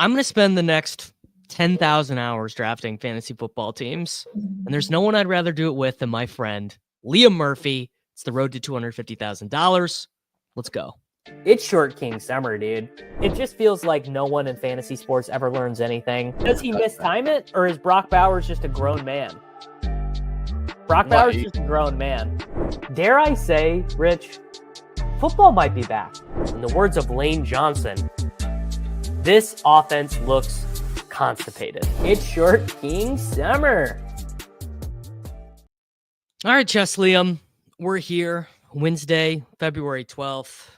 I'm going to spend the next 10,000 hours drafting fantasy football teams, and there's no one I'd rather do it with than my friend Liam Murphy. It's the road to $250,000. Let's go. It's Short King Summer, dude. It just feels like no one in fantasy sports ever learns anything. Does he mistime it, or is Brock Bowers just a grown man? Brock Bowers is just a grown man. Dare I say, Rich, football might be back. In the words of Lane Johnson, this offense looks constipated. It's Short King Summer. All right, Chess Liam, we're here Wednesday, February 12th.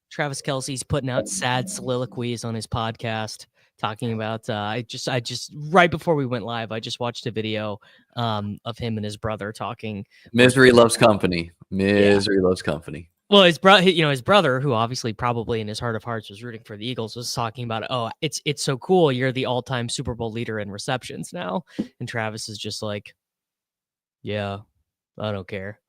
Travis Kelce's putting out sad soliloquies on his podcast, talking about, I just right before we went live, I just watched a video of him and his brother talking. Misery loves company. Misery loves company. Well, his brother, who obviously probably in his heart of hearts was rooting for the Eagles, was talking about, oh, it's so cool. You're the all-time Super Bowl leader in receptions now. And Travis is just like, yeah, I don't care.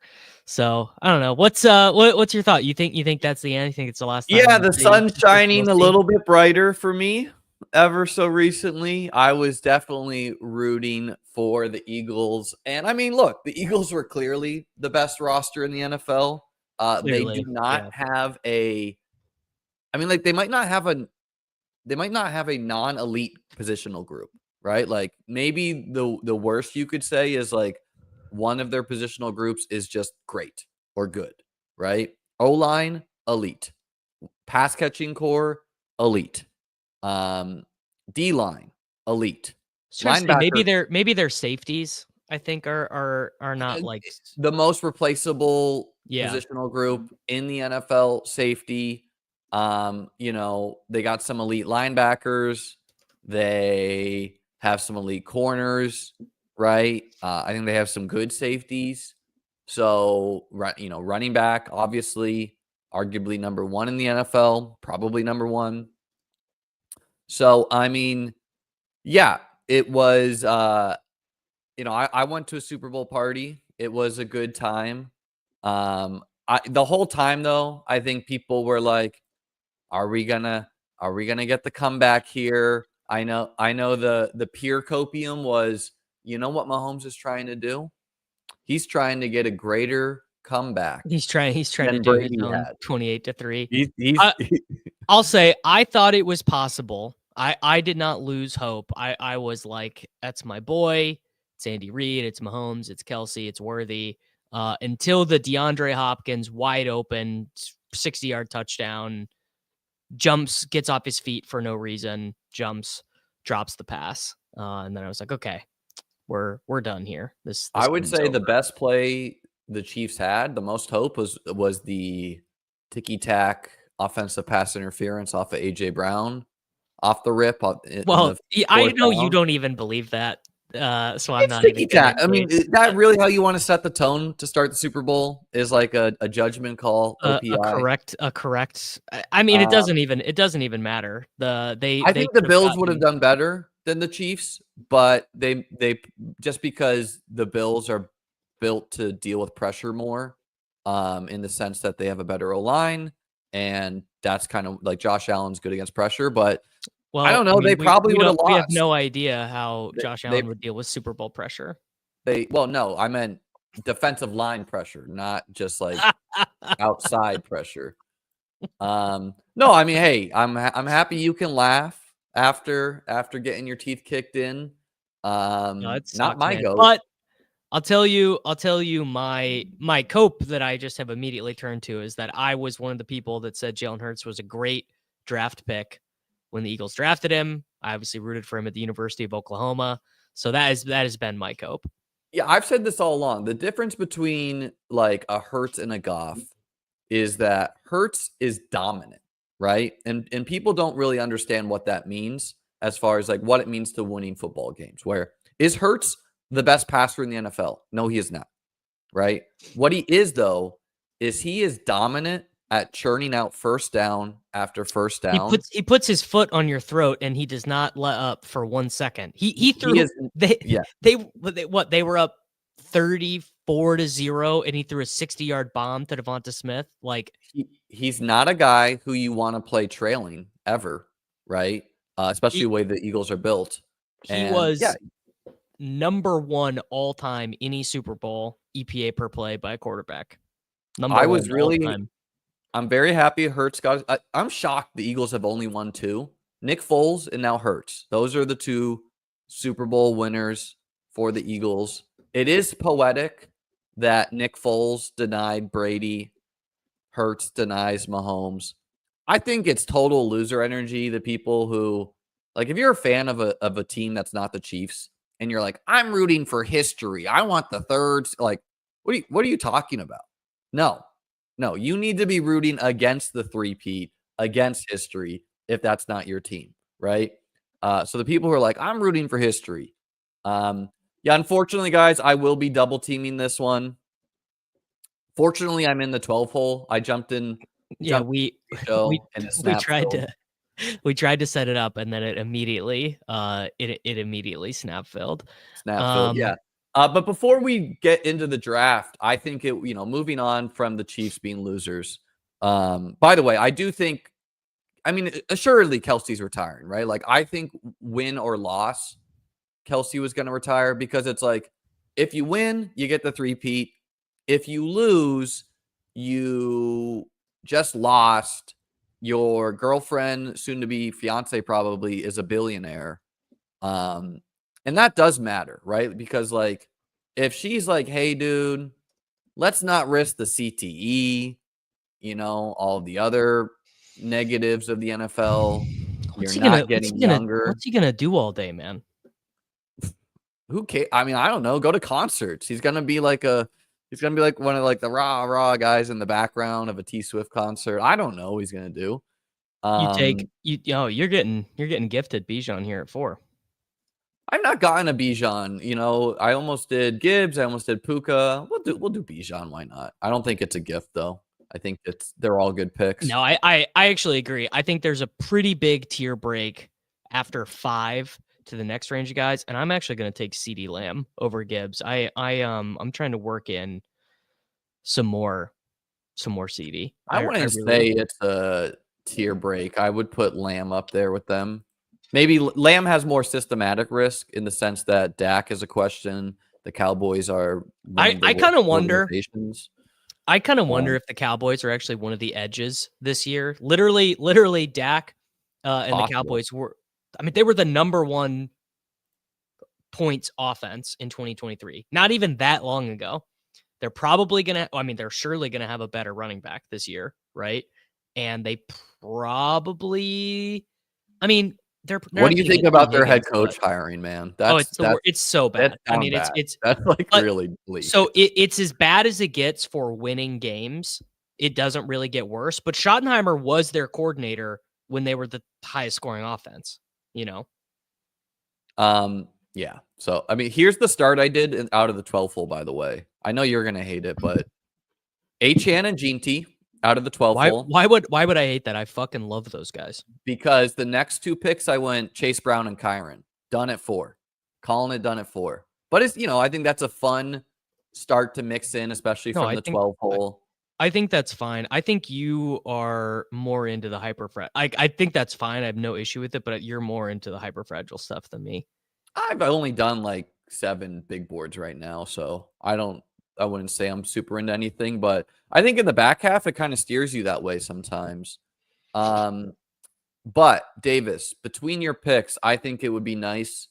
So I don't know. What's your thought? You think that's the end? You think it's the last time? Yeah, the sun's shining a little bit brighter for me ever so recently. I was definitely rooting for the Eagles. And I mean, look, the Eagles were clearly the best roster in the NFL. They do not have they might not have a non-elite positional group, right? Like maybe the worst you could say is like one of their positional groups is just great or good, right? O-line, elite. Pass catching core, elite. D-line, elite. Maybe their safeties, I think, are not like the most replaceable positional group in the NFL. Safety. They got some elite linebackers. They have some elite corners, right? I think they have some good safeties. So, running back, obviously, arguably number one in the NFL, probably number one. So, I mean, yeah, it was, I went to a Super Bowl party. It was a good time. The whole time, though, I think people were like, are we gonna get the comeback here? I know the peer copium was, you know what Mahomes is trying to do? He's trying to get a greater comeback. He's trying to do his own 28-3. I'll say I thought it was possible. I did not lose hope. I was like, that's my boy. It's Andy Reid. It's Mahomes. It's Kelce. It's Worthy. Until the DeAndre Hopkins wide open 60-yard touchdown, gets off his feet for no reason, drops the pass. And then I was like, okay, we're done here. This I would say the best play the Chiefs had, the most hope was the ticky-tack offensive pass interference off of A.J. Brown off the rip. I know you don't even believe that. So I'm not even. I mean, is that really how you want to set the tone to start the Super Bowl? Is like a judgment call, OPI? A correct. I mean, it doesn't even matter. I think the Bills would have done better than the Chiefs, but they just because the Bills are built to deal with pressure more, in the sense that they have a better O-line, and that's kind of like Josh Allen's good against pressure, but. Well, I don't know. They probably would have lost. We have no idea how Josh Allen would deal with Super Bowl pressure. No, I meant defensive line pressure, not just like outside pressure. No, I mean, hey, I'm happy you can laugh after getting your teeth kicked in. Not my goat. But I'll tell you my cope that I just have immediately turned to is that I was one of the people that said Jalen Hurts was a great draft pick when the Eagles drafted him. I obviously rooted for him at the University of Oklahoma. So that has been my cope. Yeah, I've said this all along. The difference between like a Hurts and a Goff is that Hurts is dominant, right? And people don't really understand what that means as far as like what it means to winning football games. Where is Hurts the best passer in the NFL? No, he is not, right? What he is, though, is he is dominant at churning out first down after first down. He puts his foot on your throat and he does not let up for 1 second. They were up 34-0 and he threw a 60-yard bomb to Devonta Smith. Like he's not a guy who you want to play trailing ever, right? especially the way the Eagles are built. He was number 1 all-time any Super Bowl EPA per play by a quarterback. I'm very happy Hurts got. I'm shocked the Eagles have only won 2. Nick Foles and now Hurts. Those are the 2 Super Bowl winners for the Eagles. It is poetic that Nick Foles denied Brady, Hurts denies Mahomes. I think it's total loser energy. The people who, like, if you're a fan of a team that's not the Chiefs, and you're like, I'm rooting for history. I want the thirds. Like, what are you talking about? No, you need to be rooting against the three-peat, against history, if that's not your team, right? So the people who are like, I'm rooting for history. Yeah, unfortunately, guys, I will be double teaming this one. Fortunately, I'm in the 12 hole. I jumped in. Yeah, we tried to set it up, and then it immediately snap filled. Yeah. But before we get into the draft, I think moving on from the Chiefs being losers. By the way, I do think, assuredly Kelsey's retiring, right? Like, I think win or loss, Kelsey was going to retire, because it's like, if you win, you get the three-peat. If you lose, you just lost. Your girlfriend, soon to be fiance, probably is a billionaire. And that does matter, right? Because, like, if she's like, hey, dude, let's not risk the CTE, all the other negatives of the NFL. You're not getting younger. What's he going to do all day, man? Who cares? I don't know. Go to concerts. He's going to be like one of, like, the rah guys in the background of a T Swift concert. I don't know what he's going to do. You're getting gifted Bijan here at 4. I've not gotten a Bijan. I almost did Gibbs. I almost did Puka. We'll do Bijan. Why not? I don't think it's a gift, though. I think they're all good picks. No, I actually agree. I think there's a pretty big tier break after 5 to the next range of guys, and I'm actually going to take CeeDee Lamb over Gibbs. I'm trying to work in some more CeeDee. I wouldn't say it's a tier break. I would put Lamb up there with them. Maybe Lamb has more systematic risk in the sense that Dak is a question. The Cowboys are. I kind of wonder. I kind of wonder if the Cowboys are actually one of the edges this year. Literally, Dak and the Cowboys were. They were the number 1 points offense in 2023. Not even that long ago. They're probably gonna. They're surely gonna have a better running back this year, right? And they probably. What do you think about their head coach hiring, man? It's so bad. That's like really bleak. So it's as bad as it gets for winning games. It doesn't really get worse. But Schottenheimer was their coordinator when they were the highest scoring offense. Yeah. So here's the start I did out of the 12 hole. By the way, I know you're gonna hate it, but Achane and Ginty out of the 12 hole. Why would I hate that? I fucking love those guys. Because the next 2 picks, I went Chase Brown and Kyron. Done at 4. Calling it done at 4. But it's, I think that's a fun start to mix in, especially from the 12 hole. I think that's fine. I think you are more into the hyperfragile. I think that's fine. I have no issue with it, but you're more into the hyperfragile stuff than me. I've only done like 7 big boards right now, so I wouldn't say I'm super into anything, but I think in the back half, it kind of steers you that way sometimes. But Davis, between your picks, I think it would be nice.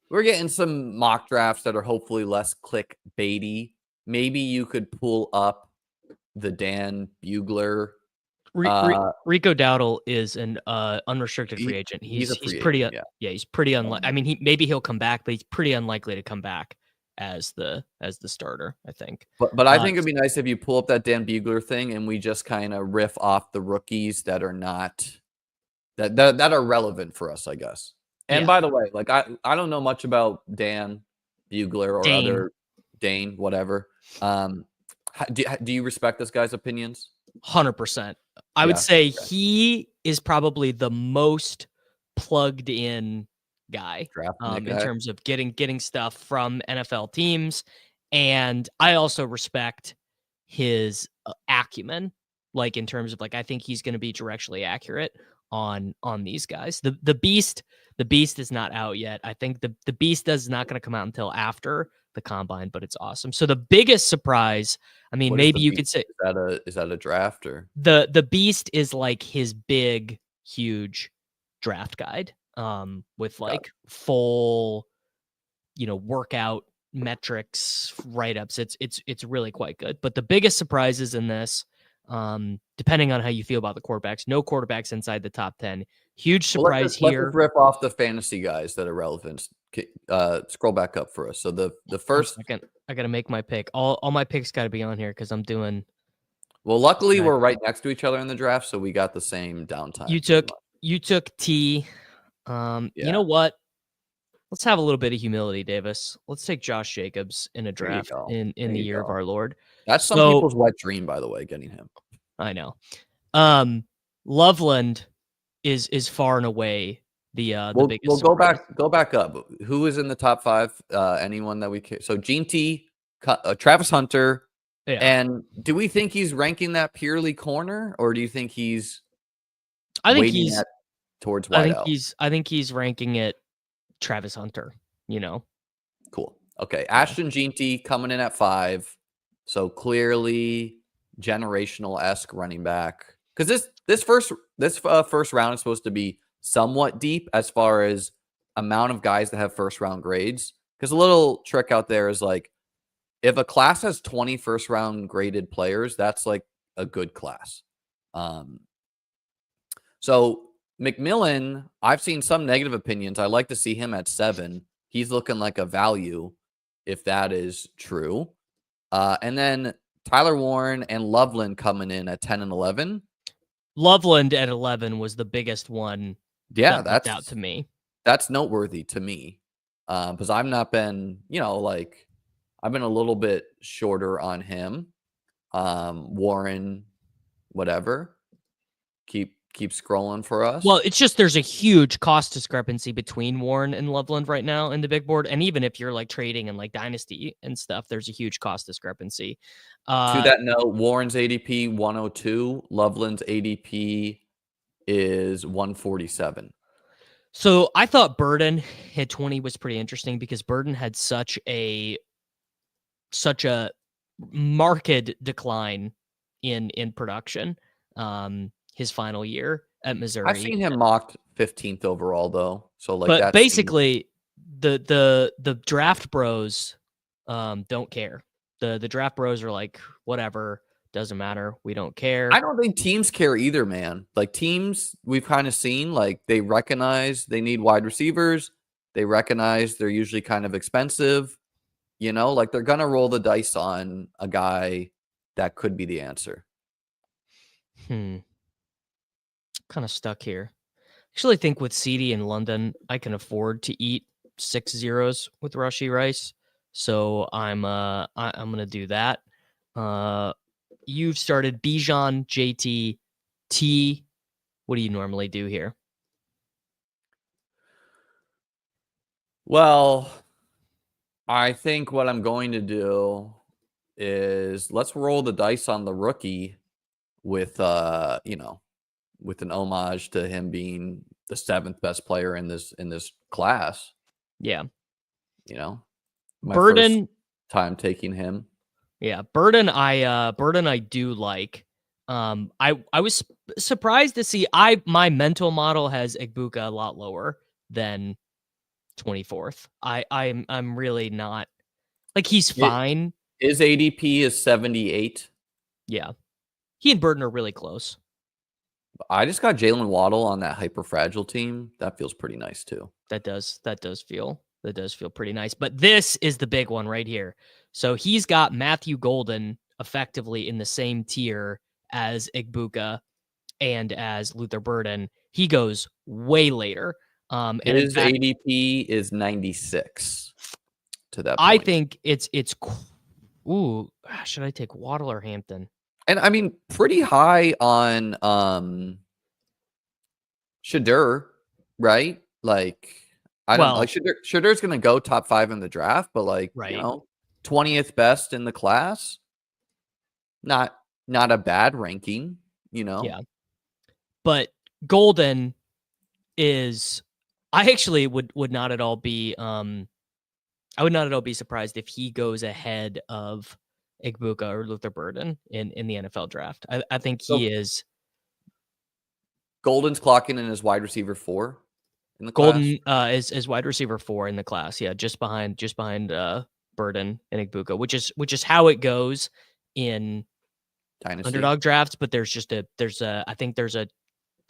We're getting some mock drafts that are hopefully less clickbaity. Maybe you could pull up the Dan Brugler. Rico Dowdle is an unrestricted free agent. He's pretty he's pretty unlikely. Maybe he'll come back, but he's pretty unlikely to come back as the starter, I think. But I think it'd be nice if you pull up that Dan Brugler thing and we just kind of riff off the rookies that are not that are relevant for us, I guess. And by the way, like I don't know much about Dan Brugler or Dane. Other Dane, whatever. Do you respect this guy's opinions? 100%. I would say he is probably the most plugged in guy in terms of getting stuff from NFL teams. And I also respect his acumen, like in terms of like, I think he's going to be directionally accurate on these guys. The beast is not out yet. I think the beast is not going to come out until after the combine, but it's awesome. So the biggest surprise, I mean, maybe you could say, is that a draft or the beast is like his big, huge draft guide, with like full, workout metrics, write-ups. It's really quite good. But the biggest surprises in this, depending on how you feel about the quarterbacks, no quarterbacks inside the top 10. Huge surprise here. Let's rip off the fantasy guys that are relevant. Scroll back up for us. So the first, I gotta make my pick. All my picks got to be on here because I'm doing. Well, luckily we're right next to each other in the draft, so we got the same downtime. You took T. You know what? Let's have a little bit of humility, Davis. Let's take Josh Jacobs in a draft in the year of our Lord. That's some people's wet dream, by the way, getting him. I know. Loveland is far and away the biggest. We'll go back up. Who is in the top 5? Anyone that we care? So Gene T, Travis Hunter, and do we think he's ranking that purely corner, or do you think he's? I think he's towards wide out. I think he's ranking it Travis Hunter. Cool. Okay, Ashton Jeanty coming in at 5, so clearly generational-esque running back. Because this first round is supposed to be somewhat deep as far as amount of guys that have first round grades. Because a little trick out there is like, if a class has 20 first round graded players, that's like a good class. So McMillan, I've seen some negative opinions. I like to see him at 7. He's looking like a value if that is true. And then Tyler Warren and Loveland coming in at 10 and 11. Loveland at 11 was the biggest one. Yeah, that's out to me. That's noteworthy to me. Because I've not been, I've been a little bit shorter on him. Warren, whatever. Keep scrolling for us. Well, it's just there's a huge cost discrepancy between Warren and Loveland right now in the big board. And even if you're like trading and like Dynasty and stuff, there's a huge cost discrepancy. To that note, Warren's ADP 102, Loveland's ADP is 147. So I thought Burden at 20 was pretty interesting because Burden had such a marked decline in production. His final year at Missouri. I've seen him mocked 15th overall though. So like, but basically the draft bros don't care. The draft bros are like, whatever, doesn't matter. We don't care. I don't think teams care either, man. Like teams we've kind of seen, like they recognize they need wide receivers. They recognize they're usually kind of expensive. Like they're going to roll the dice on a guy that could be the answer. Kind of stuck here. Actually, I think with CD in London, I can afford to eat 6 zeros with Rashee Rice. So I'm gonna do that. You've started Bijan, JT, T. What do you normally do here? Well, I think what I'm going to do is let's roll the dice on the rookie with with an homage to him being the 7th best player in this class. Yeah. My Burden first time taking him. Yeah, Burden I do like. I was surprised to see my mental model has Egbuka a lot lower than 24th. I'm really not like he's fine. His ADP is 78. Yeah. He and Burden are really close. I just got Jalen Waddle on that hyper fragile team. That feels pretty nice too. That does feel pretty nice. But this is the big one right here. So he's got Matthew Golden effectively in the same tier as Egbuka and as Luther Burden. He goes way later. And his ADP is 96 to that point. I think it's ooh, should I take Waddle or Hampton? And I mean, pretty high on Shadur, right? Like, I don't like Shadur's going to go top 5 in the draft, but like, 20th best in the class. Not a bad ranking, Yeah. But Golden is, I actually would not at all be I would not at all be surprised if he goes ahead of Igbuka or Luther Burden in the NFL draft. I think he is. Golden's clocking in as wide receiver 4 in the Golden class. Is wide receiver 4 in the class. Yeah, just behind Burden and Igbuka, which is how it goes in Dynasty underdog drafts. But there's I think there's a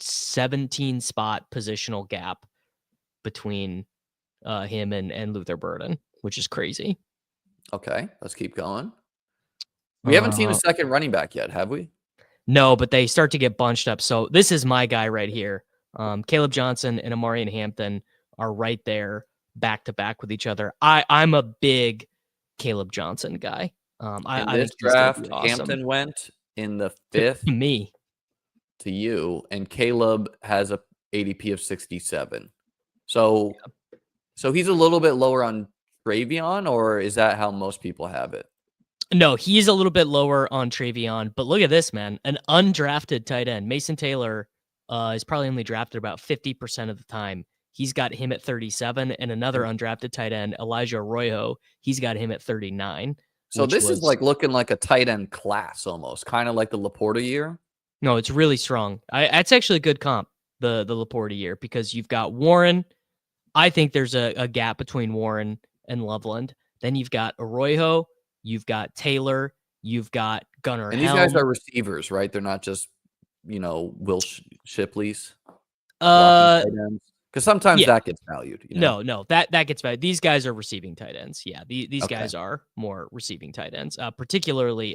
17 spot positional gap between him and Luther Burden, which is crazy. Okay, let's keep going. We haven't seen a second running back yet, have we? No, but they start to get bunched up. So this is my guy right here. Caleb Johnson and Amarian Hampton are right there, back to back with each other. I'm a big Caleb Johnson guy. In this draft, awesome. Hampton went in the 5th to me. To you, and Caleb has a ADP of 67. So he's a little bit lower on Travion, or is that how most people have it? No, he's a little bit lower on Travion, but look at this, man. An undrafted tight end. Mason Taylor is probably only drafted about 50% of the time. He's got him at 37, and another undrafted tight end, Elijah Arroyo, he's got him at 39. So this is like looking like a tight end class almost, kind of like the Laporta year. No, it's really strong. That's actually a good comp, the Laporta year, because you've got Warren. I think there's a gap between Warren and Loveland. Then you've got Arroyo, you've got Taylor, you've got Gunnar And these guys are receivers, right? They're not just, Will Shipley's. Because sometimes that gets valued. No, that gets valued. These guys are receiving tight ends. Yeah, these guys are more receiving tight ends, particularly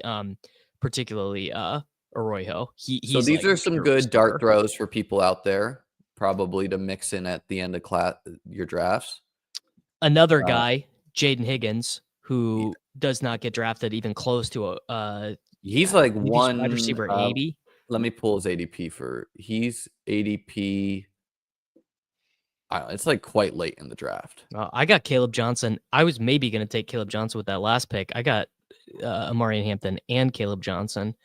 Arroyo. So these are some good dart throws for people out there, probably to mix in at the end of your drafts. Another guy, Jaden Higgins, who does not get drafted even close to a. He's like one wide receiver 80. Let me pull his ADP he's ADP. I don't know, it's like quite late in the draft. I got Caleb Johnson. I was maybe going to take Caleb Johnson with that last pick. I got Amarian Hampton and Caleb Johnson.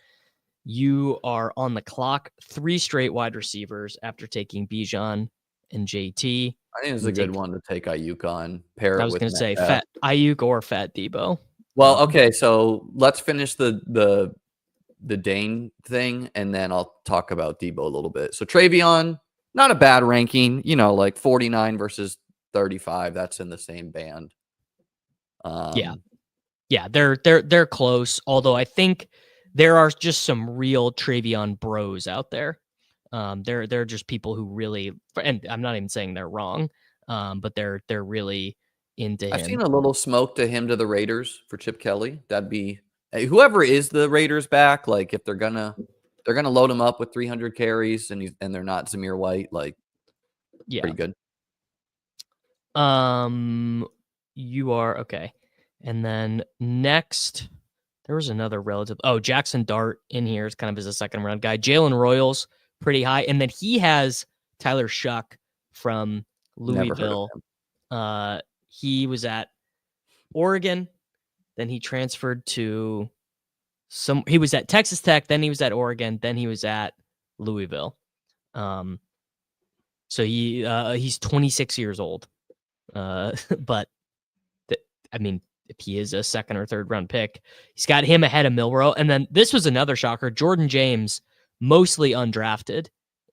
You are on the clock. 3 straight wide receivers after taking Bijan and JT. I think it's a good one to take Ayuk on. I was going to say Fat Ayuk or Fat Debo. Well, okay, so let's finish the Dane thing, and then I'll talk about Debo a little bit. So Travion, not a bad ranking, like 49 versus 35. That's in the same band. Yeah, they're close. Although I think there are just some real Travion bros out there. They're just people who really, and I'm not even saying they're wrong, but they're really into him. I've seen a little smoke to him to the Raiders for Chip Kelly. That'd be whoever is the Raiders back. Like if they're gonna load him up with 300 carries and they're not Zamir White, like pretty good. You are okay, and then next. There was another relative. Oh, Jackson Dart in here is kind of as a second round guy. Jalen Royals, pretty high. And then he has Tyler Shuck from Louisville. He was at Oregon. Then he transferred to he was at Texas Tech. Then he was at Oregon. Then he was at Louisville. So he's 26 years old. But if he is a second or third round pick, he's got him ahead of Milroe. And then this was another shocker. Jordan James, mostly undrafted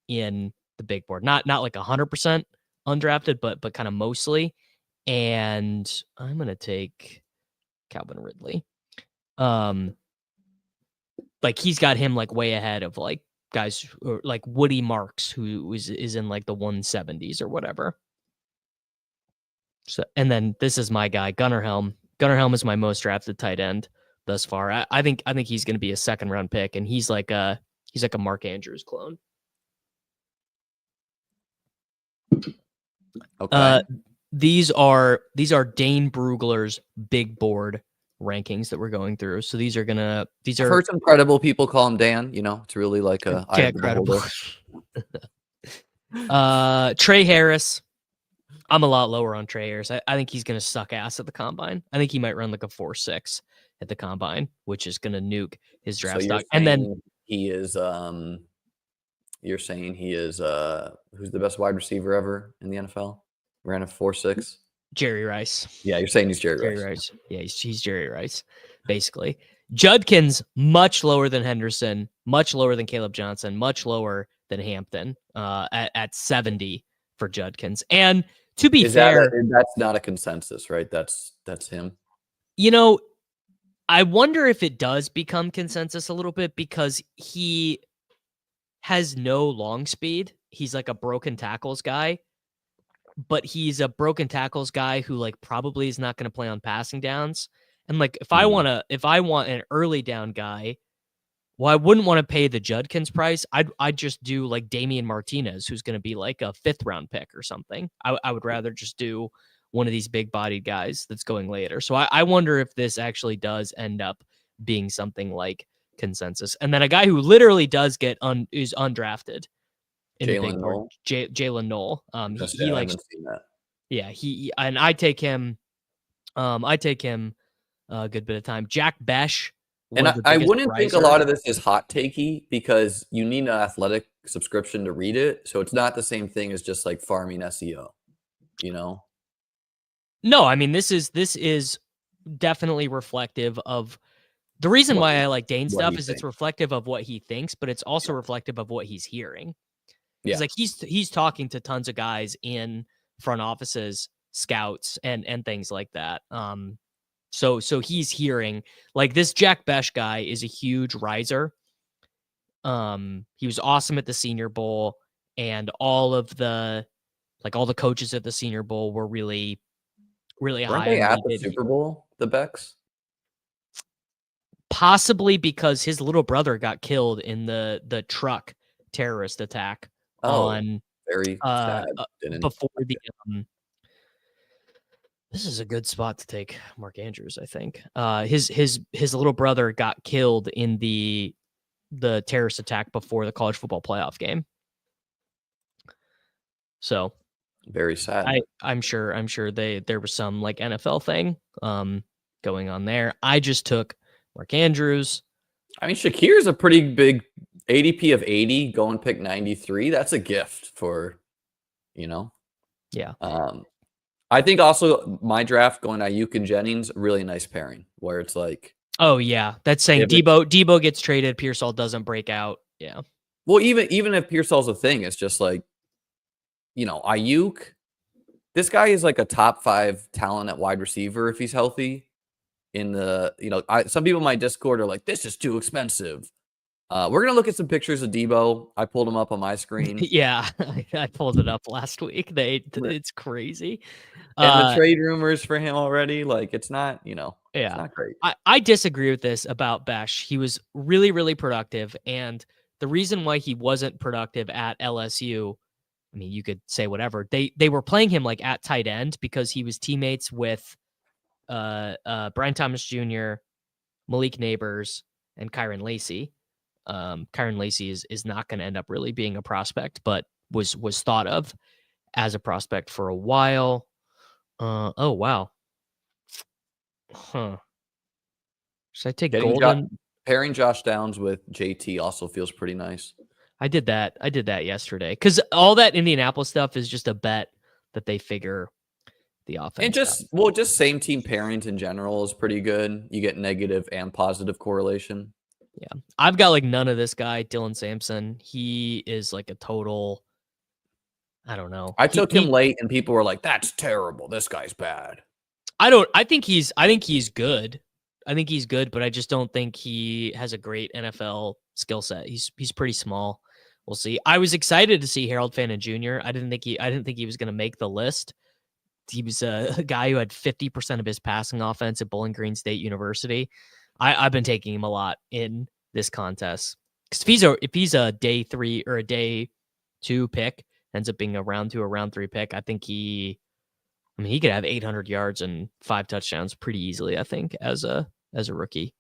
in the big board. Not like 100% undrafted, but kind of mostly. And I'm going to take Calvin Ridley. Like he's got him like way ahead of like guys like Woody Marks, who is in like the 170s or whatever. So, and then this is my guy, Gunnar Helm. Gunnar Helm is my most drafted tight end thus far. I think he's going to be a second round pick, and he's like a Mark Andrews clone. Okay. These are Dane Brugler's big board rankings that we're going through. So these are. I've heard some credible people call him Dan. It's really like a credible. Trey Harris. I'm a lot lower on Trey Harris. I think he's going to suck ass at the combine. I think he might run like a 4.6 at the combine, which is going to nuke his draft stock. And then he is you're saying he is who's the best wide receiver ever in the NFL? Ran a 4.6. Jerry Rice. Yeah, you're saying he's Jerry Rice. Yeah, he's Jerry Rice, basically. Judkins, much lower than Henderson, much lower than Caleb Johnson, much lower than Hampton at 70 for Judkins. And to be fair, that's not a consensus, right? That's him. I wonder if it does become consensus a little bit because he has no long speed. He's like a broken tackles guy, but he's a broken tackles guy who like probably is not going to play on passing downs. And like if I want an early down guy, well, I wouldn't want to pay the Judkins price. I'd just do like Damian Martinez, who's going to be like a 5th round pick or something. I would rather just do one of these big bodied guys that's going later. So I wonder if this actually does end up being something like consensus. And then a guy who literally does get is undrafted. Jalen Noel. Jalen Noel. He likes. Seen that. Yeah, and I take him. A good bit of time. Jack Besh. And I wouldn't think a lot of this is hot takey because you need an athletic subscription to read it. So it's not the same thing as just like farming SEO, No, I mean, this is definitely reflective of the reason why I like Dane stuff is it's reflective of what he thinks, but it's also reflective of what he's hearing. Yeah. Like he's talking to tons of guys in front offices, scouts and things like that. So he's hearing like this Jack Besh guy is a huge riser. He was awesome at the Senior Bowl, and all the coaches at the Senior Bowl were really high. Weren't they at the Super Bowl, the Becks? Possibly because his little brother got killed in the truck terrorist attack on very sad. Before the this is a good spot to take Mark Andrews, I think. His little brother got killed in the terrorist attack before the college football playoff game. So very sad. I'm sure there was some like NFL thing going on there. I just took Mark Andrews. I mean, Shakir's a pretty big ADP of 80, going pick 93. That's a gift for, Yeah. I think also my draft going Ayuk and Jennings, really nice pairing where it's like, oh yeah, that's saying Debo gets traded, Pearsall doesn't break out. Yeah. Well, even if Pearsall's a thing, it's just like, Ayuk, this guy is like a top 5 talent at wide receiver if he's healthy. In the, some people in my Discord are like, this is too expensive. We're gonna look at some pictures of Debo. I pulled them up on my screen. Yeah, I pulled it up last week. It's crazy. And the trade rumors for him already, like it's not, it's not great. I disagree with this about Besh. He was really, really productive, and the reason why he wasn't productive at LSU, I mean, you could say whatever. They were playing him like at tight end because he was teammates with Brian Thomas Jr., Malik Neighbors, and Kyron Lacey. Kyron Lacey is not going to end up really being a prospect, but was thought of as a prospect for a while. Oh wow. Huh. Should I take Golden? Pairing Josh Downs with JT also feels pretty nice. I did that yesterday because all that Indianapolis stuff is just a bet that they figure the offense. And just same team pairings in general is pretty good. You get negative and positive correlation. Yeah. I've got like none of this guy, Dylan Sampson. He is like a total, I don't know. I took him late and people were like, that's terrible. This guy's bad. I think he's good. I think he's good, but I just don't think he has a great NFL skill set. He's pretty small. We'll see. I was excited to see Harold Fannin Jr. I didn't think he was going to make the list. He was a guy who had 50% of his passing offense at Bowling Green State University. I've been taking him a lot in this contest because if he's a day 3 or a day 2 pick, ends up being a round 2 or round 3 pick, I think he could have 800 yards and 5 touchdowns pretty easily. I think as a rookie.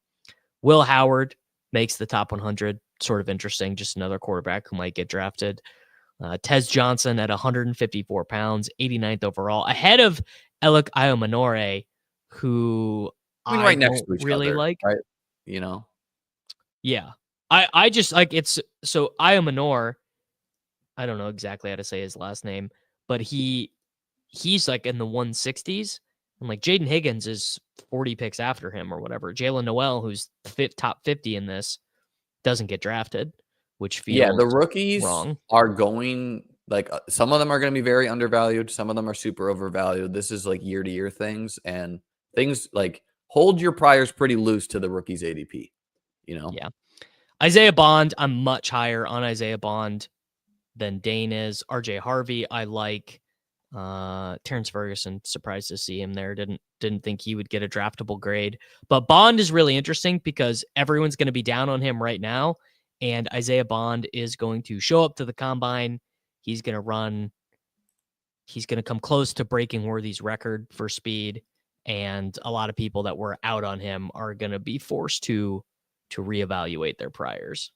Will Howard makes the top 100. Sort of interesting. Just another quarterback who might get drafted. Tez Johnson at 154 pounds, 89th overall, ahead of Alec Iomanore, who right next to each really other, like. Right? Yeah. I just like it's so Iomanore I don't know exactly how to say his last name, but he's like in the 160s. And like Jaden Higgins is 40 picks after him or whatever. Jalen Noel, who's top 50 in this, doesn't get drafted, which feels the rookies wrong. Are going like some of them are going to be very undervalued. Some of them are super overvalued. This is like year to year things, and things like hold your priors pretty loose to the rookies ADP. Yeah. Isaiah Bond, I'm much higher on Isaiah Bond than Dane is. RJ Harvey, I like. Terrence Ferguson, surprised to see him there. Didn't think he would get a draftable grade. But Bond is really interesting because everyone's going to be down on him right now. And Isaiah Bond is going to show up to the combine. He's going to run. He's going to come close to breaking Worthy's record for speed. And a lot of people that were out on him are going to be forced to reevaluate their priors,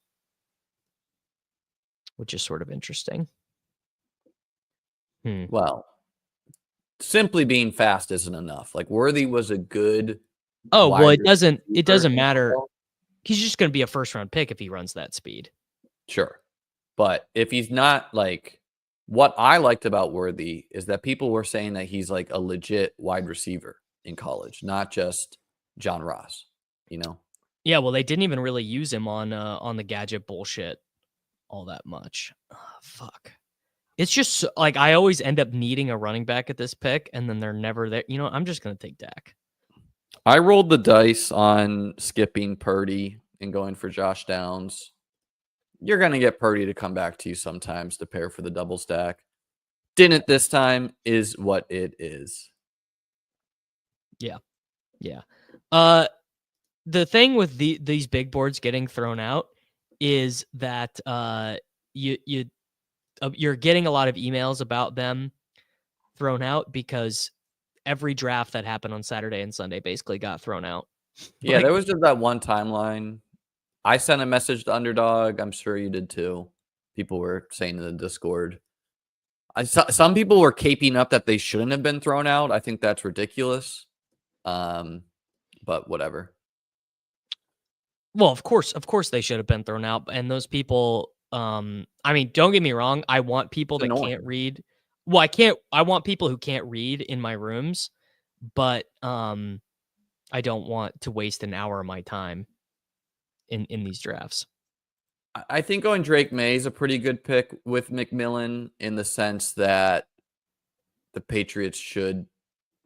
which is sort of interesting. Well, simply being fast isn't enough. Like Worthy was a good. It doesn't matter. He's just going to be a first round pick if he runs that speed. Sure. But if he's not, like, what I liked about Worthy is that people were saying that he's like a legit wide receiver in college, not just John Ross, Yeah, well, they didn't even really use him on the gadget bullshit all that much. Oh, fuck. It's just like I always end up needing a running back at this pick, and then they're never there. I'm just going to take Dak. I rolled the dice on skipping Purdy and going for Josh Downs. You're going to get Purdy to come back to you sometimes to pair for the double stack. Didn't this time is what it is. Yeah. Yeah. The thing with these big boards getting thrown out is that you're getting a lot of emails about them thrown out because every draft that happened on Saturday and Sunday basically got thrown out. Yeah, there was just that one timeline. I sent a message to Underdog. I'm sure you did too. People were saying in the Discord. Some people were caping up that they shouldn't have been thrown out. I think that's ridiculous. But whatever. Well, of course they should have been thrown out. And those people, I mean, don't get me wrong. I want people that can't read. Well, I want people who can't read in my rooms, but I don't want to waste an hour of my time in these drafts. I think going Drake May is a pretty good pick with McMillan in the sense that the Patriots should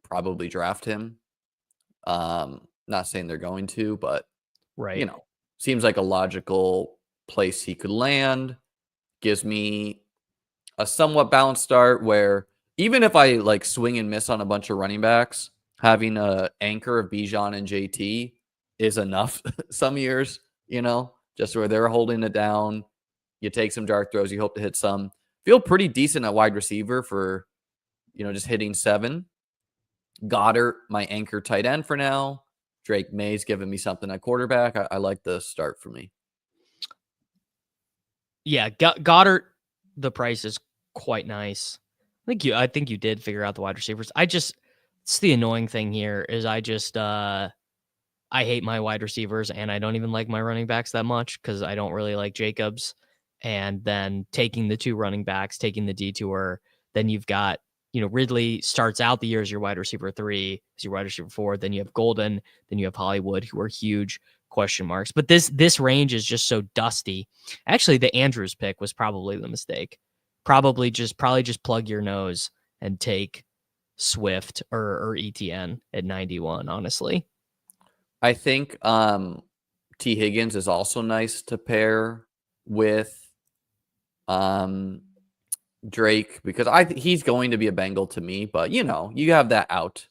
probably draft him. Not saying they're going to, but right. Seems like a logical place he could land. Gives me a somewhat balanced start where even if I like swing and miss on a bunch of running backs, having a anchor of Bijan and JT is enough some years, just where they're holding it down. You take some dart throws, you hope to hit some. Feel pretty decent at wide receiver for, just hitting 7. Goddard, my anchor tight end for now. Drake May's giving me something at quarterback. I like the start for me. Yeah, Goddard, the price is quite nice. I think you did figure out the wide receivers. It's the annoying thing here is I hate my wide receivers and I don't even like my running backs that much because I don't really like Jacobs. And then taking the 2 running backs, taking the detour, then you've got, Ridley starts out the year as your wide receiver 3, as your wide receiver 4. Then you have Golden, then you have Hollywood, who are huge question marks. But this range is just so dusty. Actually, the Andrews pick was probably the mistake. Probably just plug your nose and take Swift or ETN at 91, honestly. I think T. Higgins is also nice to pair with Drake because he's going to be a Bengal to me, but you have that out.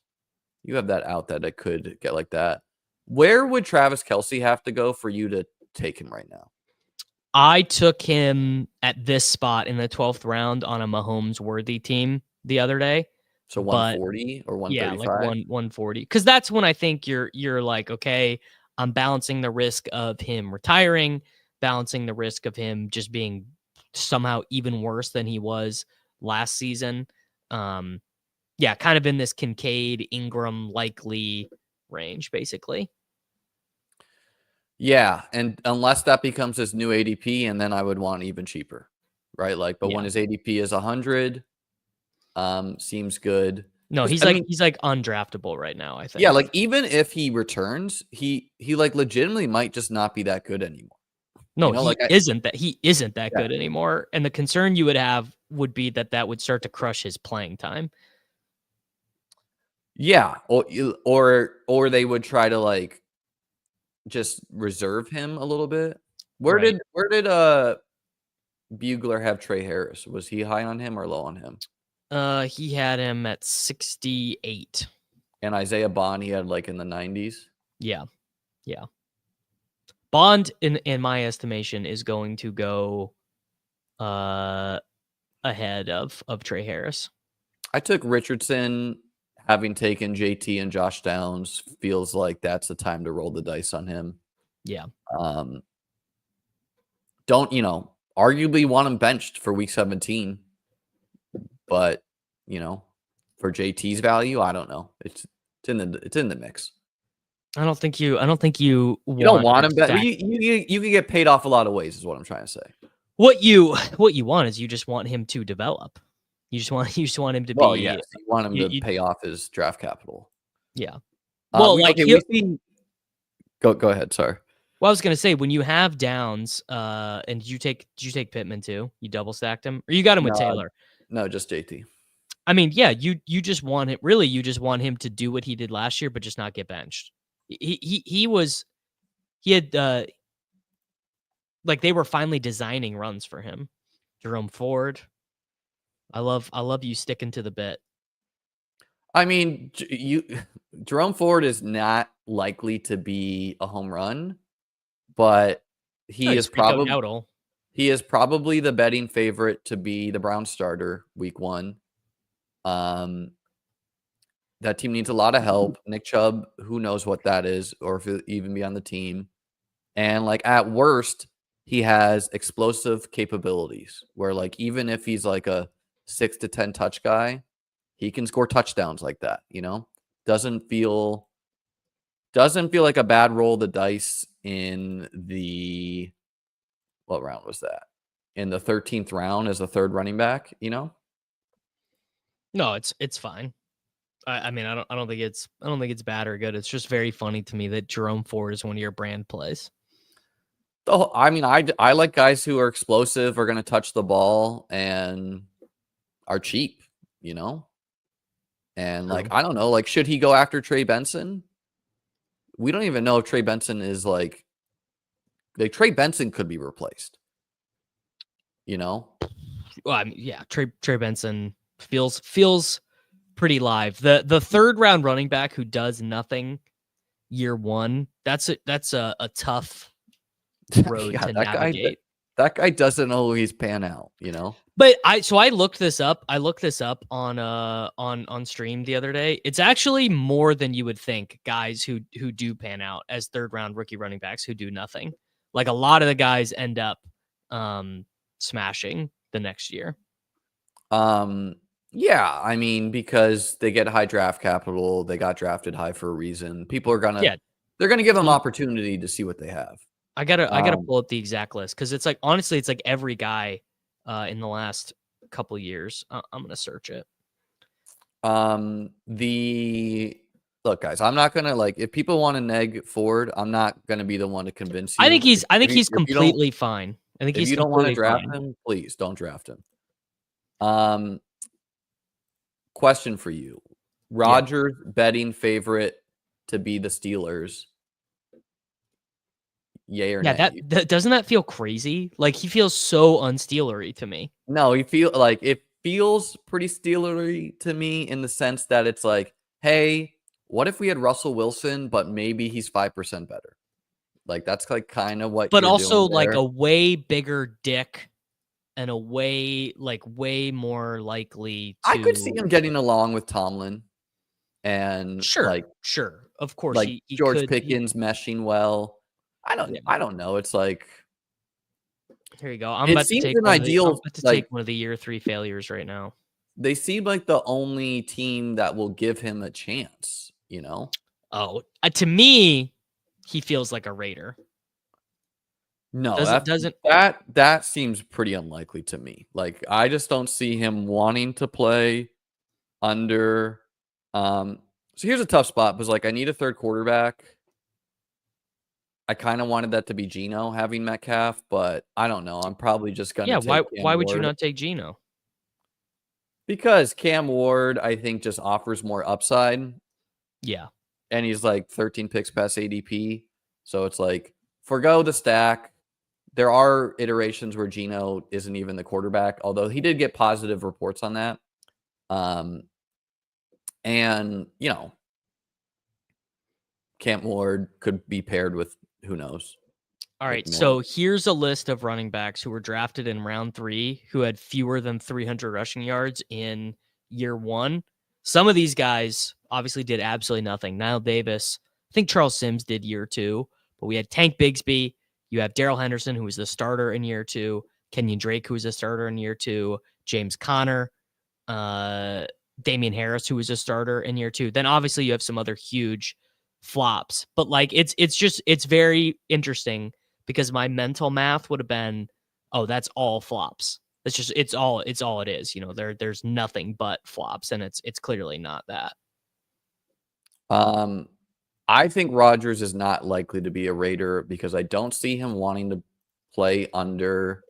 You have that out that it could get like that. Where would Travis Kelce have to go for you to take him right now? I took him at this spot in the 12th round on a Mahomes worthy team the other day. So 140 or 135? Yeah, like 140. Because that's when I think you're like, okay, I'm balancing the risk of him retiring, balancing the risk of him just being somehow even worse than he was last season. Yeah, kind of in this Kincaid, Ingram likely range, basically. Yeah, and unless that becomes his new ADP, and then I would want even cheaper. right? Like, but when his ADP is 100, seems good. No, he's like undraftable right now, I think. Yeah, like even if he returns, he like legitimately might just not be that good anymore. No, he isn't that good anymore. And the concern you would have would be that would start to crush his playing time. Yeah, or they would try to like just reserve him a little bit. Where did Brugler have Trey Harris? Was he high on him or low on him? He had him at 68. And Isaiah Bond, he had like in the 90s. Yeah. Bond, in my estimation, is going to go ahead of Trey Harris. I took Richardson, having taken JT and Josh Downs. Feels like that's the time to roll the dice on him. Yeah. Don't arguably want him benched for week 17, but for JT's value, I don't know. It's in the mix. I don't think you don't want him. You can get paid off a lot of ways, is what I'm trying to say. What you want is you just want him to develop. You just want him to be. Well, yes, you want him to pay off his draft capital. Yeah. Well, go ahead. Sorry. Well, I was gonna say, when you have Downs, and did you take Pittman too? You double stacked him, or you got him with Taylor? No, just JT. I mean, yeah, you just want it. Really, you just want him to do what he did last year, but just not get benched. He had like they were finally designing runs for him. Jerome Ford. I love you sticking to the bit. I mean, Jerome Ford is not likely to be a home run, but he is probably the betting favorite to be the Browns starter week 1. That team needs a lot of help. Nick Chubb, who knows what that is, or if he'll even be on the team. And like at worst, he has explosive capabilities where like even if he's like a 6 to 10 touch guy, he can score touchdowns like that. Doesn't feel like a bad roll of the dice in the what round was that? In the 13th round as a third running back. No, it's fine. I mean, I don't think it's bad or good. It's just very funny to me that Jerome Ford is one of your brand plays. Oh, I mean, I like guys who are explosive, are going to touch the ball, and are cheap, And like, I don't know, like, should he go after Trey Benson? We don't even know if Trey Benson is like Trey Benson could be replaced. Well, I mean, yeah, Trey Benson feels pretty live. The third round running back who does nothing year 1, that's a tough road to navigate. That guy doesn't always pan out, But I looked this up. I looked this up on stream the other day. It's actually more than you would think. Guys who do pan out as third round rookie running backs who do nothing. Like a lot of the guys end up smashing the next year. Yeah, I mean, because they get high draft capital, they got drafted high for a reason. People are they're gonna give them opportunity to see what they have. I gotta pull up the exact list because it's like honestly, it's like every guy in the last couple of years. I'm gonna search it. Look, guys, I'm not gonna if people want to neg Ford, I'm not gonna be the one to convince you. I think he's completely fine. I think if you don't want to draft him, please don't draft him. Question for you. Rodgers betting favorite to be the Steelers. Yay or nay? That doesn't that feel crazy? Like he feels so unsteelery to me. No, it feels pretty steelery to me in the sense that it's like, hey, what if we had Russell Wilson, but maybe he's 5% better? Like that's like kind of what. But also like a way bigger dick and a way more likely to... I could see him getting along with Tomlin. And sure, of course, like George Pickens meshing well. I don't know. It's like, here you go. I'm about to take one of the year 3 failures right now. They seem like the only team that will give him a chance. Oh, to me, he feels like a Raider. No, doesn't that seems pretty unlikely to me. Like, I just don't see him wanting to play under. So here's a tough spot because, like, I need a third quarterback. I kind of wanted that to be Geno having Metcalf, but I don't know. I'm probably just gonna take Cam why would you Ward. not take Geno? Because Cam Ward, I think, just offers more upside. Yeah. And he's like 13 picks past ADP. So it's like, forgo the stack. There are iterations where Geno isn't even the quarterback, although he did get positive reports on that. And, you know, Cam Ward could be paired with who knows. All right, so here's a list of running backs who were drafted in round 3 who had fewer than 300 rushing yards in year 1. Some of these guys obviously did absolutely nothing. Niall Davis, I think Charles Sims did year 2, but we had Tank Bigsby. You have Darrell Henderson, who was the starter in year 2. Kenyon Drake, who was a starter in year 2. James Conner. Damian Harris, who was a starter in year 2. Then obviously you have some other huge flops. But like it's very interesting because my mental math would have been, oh, that's all flops. It's all it is. You know, there's nothing but flops, and it's clearly not that. I think Rodgers is not likely to be a Raider because I don't see him wanting to play under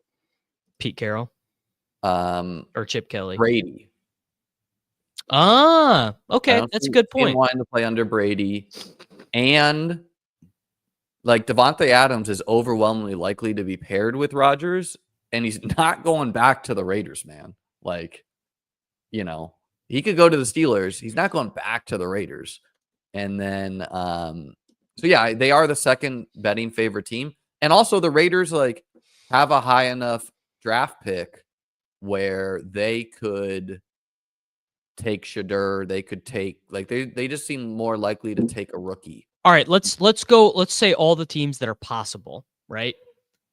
Pete Carroll, or Chip Kelly. Brady. Okay, that's a good point. Him wanting to play under Brady, and like Devontae Adams is overwhelmingly likely to be paired with Rodgers, and he's not going back to the Raiders, man. Like, you know, he could go to the Steelers. He's not going back to the Raiders. And then, so yeah, they are the second betting favorite team. And also the Raiders like have a high enough draft pick where they could take Shadur. They could take, like, they just seem more likely to take a rookie. All right, let's go. Let's say all the teams that are possible, right?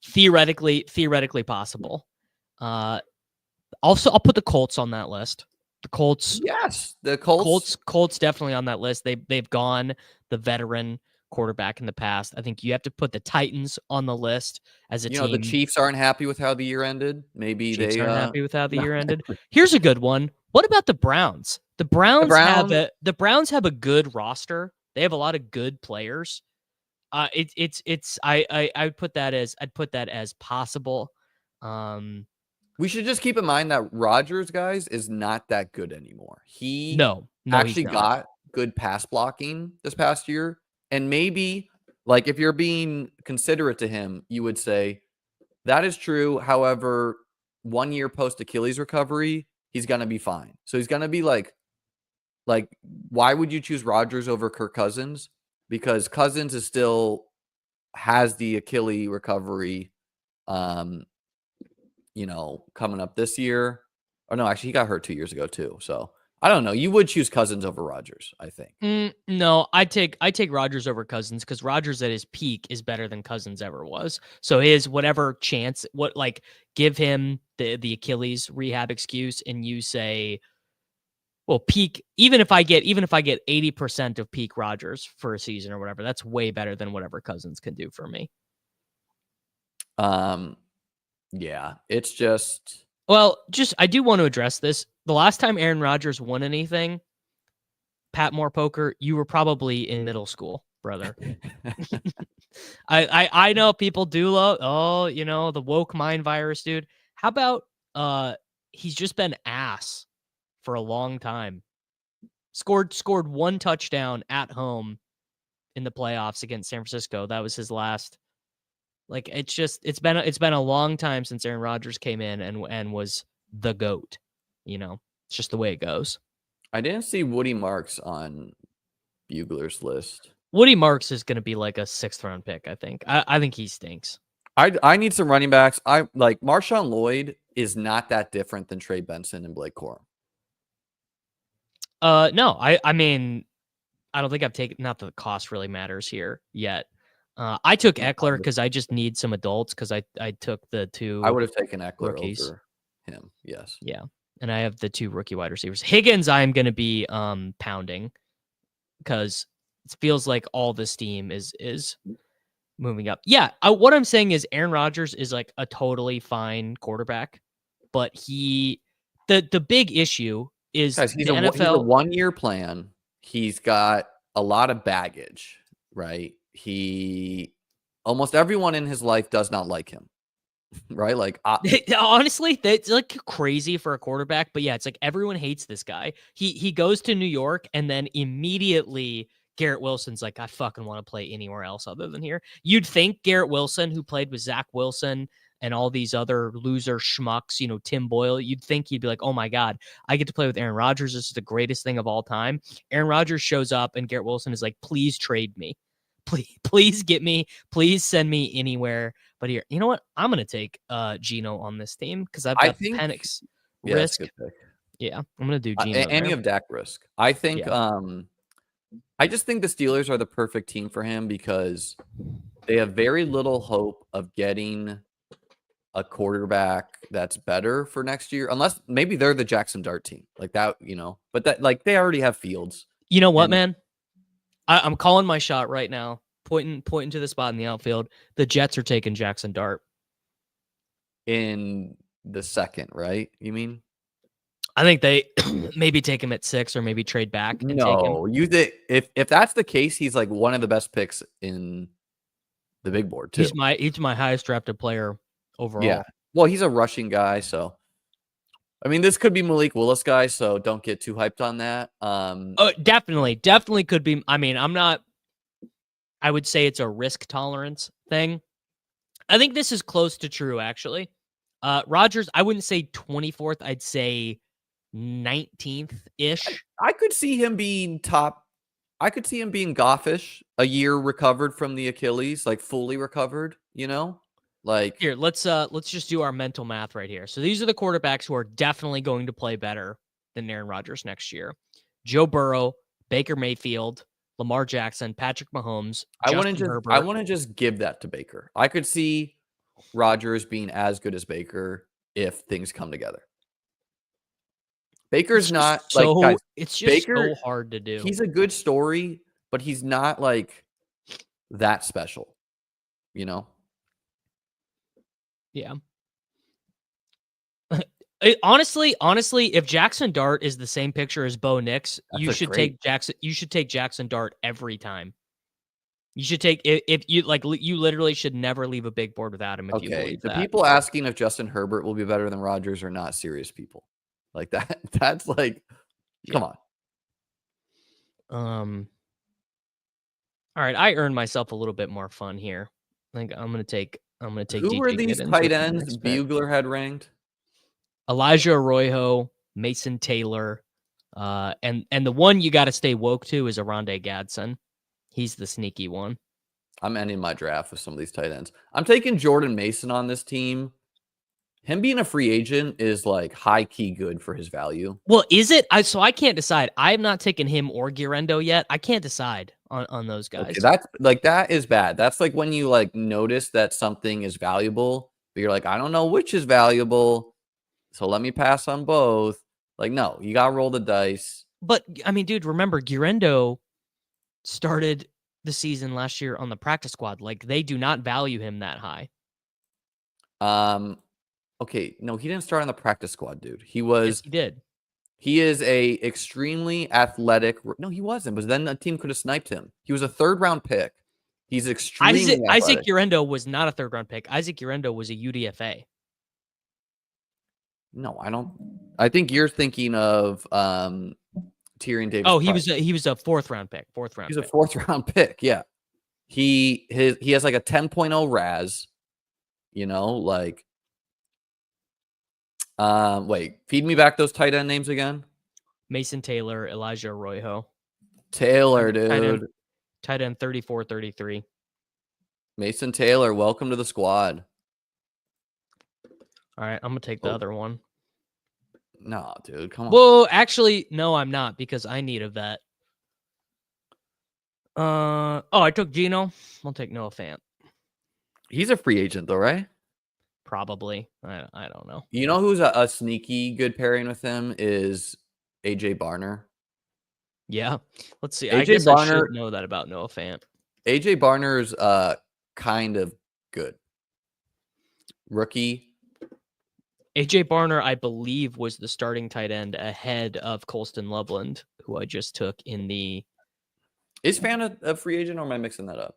Theoretically possible. Also, I'll put the Colts on that list. The Colts, yes, the Colts definitely on that list. They've gone the veteran quarterback in the past. I think you have to put the Titans on the list as a team. You know, the Chiefs aren't happy with how the year ended. Maybe Chiefs they aren't happy with how the year ended. Here's a good one. What about the Browns? The Browns have a good roster. They have a lot of good players. I'd put that as possible. We should just keep in mind that Rodgers, guys, is not that good anymore. He actually got good pass blocking this past year. And maybe, like, if you're being considerate to him, you would say that is true. However, 1 year post Achilles recovery, he's going to be fine. So he's going to be like, why would you choose Rodgers over Kirk Cousins? Because Cousins is still has the Achilles recovery, you know, coming up this year. Or no, actually, he got hurt 2 years ago too. So I don't know. You would choose Cousins over Rodgers, I think. No, I take Rodgers over Cousins because Rodgers at his peak is better than Cousins ever was. So his whatever chance, give him the Achilles rehab excuse, and you say, well, peak. Even if I get 80% of peak Rodgers for a season or whatever, that's way better than whatever Cousins can do for me. Yeah, it's just. Well, I do want to address this. The last time Aaron Rodgers won anything, Pat Moore Poker, you were probably in middle school, brother. I know people do love, the woke mind virus, dude. How about he's just been ass for a long time. Scored 1 touchdown at home in the playoffs against San Francisco. That was his last. Like, it's been a long time since Aaron Rodgers came in and was the GOAT. You know, it's just the way it goes. I didn't see Woody Marks on Bugler's list. Woody Marks is going to be like a 6th round pick, I think. I think he stinks. I need some running backs. I like Marshawn Lloyd is not that different than Trey Benson and Blake Corum. No, I mean, I don't think I've taken, not that the cost really matters here yet. I took Eckler because I just need some adults because I took the 2. I would have taken Eckler rookies. Over him. Yes. Yeah. And I have the 2 rookie wide receivers. Higgins, I am going to be pounding because it feels like all this team is moving up. Yeah, what I'm saying is Aaron Rodgers is like a totally fine quarterback, but the big issue is Guys, he's the NFL. He's a 1-year plan. He's got a lot of baggage, right? Almost everyone in his life does not like him, right? Like honestly, that's like crazy for a quarterback. But yeah, it's like everyone hates this guy. He goes to New York and then immediately Garrett Wilson's like, I fucking want to play anywhere else other than here. You'd think Garrett Wilson, who played with Zach Wilson and all these other loser schmucks, Tim Boyle, you'd think he'd be like, oh my God, I get to play with Aaron Rodgers. This is the greatest thing of all time. Aaron Rodgers shows up and Garrett Wilson is like, please trade me. Please get me. Please send me anywhere. But here, you know what? I'm going to take Geno on this team because I've got Penix risk. Yeah, I'm going to do Geno. And you have Dak risk. I think I just think the Steelers are the perfect team for him because they have very little hope of getting a quarterback that's better for next year, unless maybe they're the Jackson Dart team like that, but that like they already have Fields. You know what, man? I'm calling my shot right now, pointing to the spot in the outfield. The Jets are taking Jackson Dart in the second, right? You mean? I think they maybe take him at 6 or maybe trade back. And no, take him. If that's the case, he's like one of the best picks in the big board too. He's my highest drafted player overall. Yeah. Well, he's a rushing guy, so I mean, this could be Malik Willis guy, so don't get too hyped on that. Definitely could be. I mean, I would say it's a risk tolerance thing. I think this is close to true, actually. Rodgers, I wouldn't say 24th. I'd say 19th-ish. I could see him being top. I could see him being Goffish, a year recovered from the Achilles, like fully recovered, Like here, let's just do our mental math right here. So these are the quarterbacks who are definitely going to play better than Aaron Rodgers next year. Joe Burrow, Baker Mayfield, Lamar Jackson, Patrick Mahomes. I want to just give that to Baker. I could see Rodgers being as good as Baker if things come together. Baker's not guys, it's just Baker, so hard to do. He's a good story, but he's not like that special, Yeah. Honestly, if Jackson Dart is the same picture as Bo Nix, you should take Jackson Dart every time. You should take if you like. You literally should never leave a big board without him. If you believe that. People asking if Justin Herbert will be better than Rodgers are not serious people. Like that. That's like, come on. All right, I earned myself a little bit more fun here. I think I'm gonna take. Who were these tight ends Brugler had ranked? Elijah Arroyo, Mason Taylor, and the one you got to stay woke to is Arondé Gadsden. He's the sneaky one. I'm ending my draft with some of these tight ends. I'm taking Jordan Mason on this team. Him being a free agent is like high key good for his value. Well, is it? So I can't decide. I have not taken him or Guerrero yet. I can't decide on those guys. Okay, that is bad. That's like when you like notice that something is valuable, but you're like, I don't know which is valuable, so let me pass on both. Like, no, you got to roll the dice. But I mean, dude, remember Guerrero started the season last year on the practice squad. Like, they do not value him that high. Okay, no, he didn't start on the practice squad, dude. He was. Yes, he did. He is a extremely athletic. No, he wasn't. But then a team could have sniped him. He was a 3rd-round pick. He's extremely athletic. Isaac Guerrero was not a 3rd-round pick. Isaac Guerrero was a UDFA. No, I don't. I think you're thinking of Tyrion Davis. Oh, he was a 4th-round pick. He's a 4th-round pick. Yeah, he has like a 10.0 RAS. Like. Wait, feed me back those tight end names again. Mason Taylor, Elijah Arroyo. Taylor, dude. Tight end 34-33. Mason Taylor, welcome to the squad. All right, I'm going to take the other one. No, dude, come on. Well, actually, no, I'm not because I need a vet. I took Geno. I'll take Noah Fant. He's a free agent though, right? Probably. I don't know. You know who's a sneaky good pairing with him is AJ Barner. Yeah. Let's see. I guess I should know that about Noah Fant. AJ Barner's kind of good. Rookie. AJ Barner, I believe, was the starting tight end ahead of Colston Loveland, who I just took in the. Is Fant a free agent, or am I mixing that up?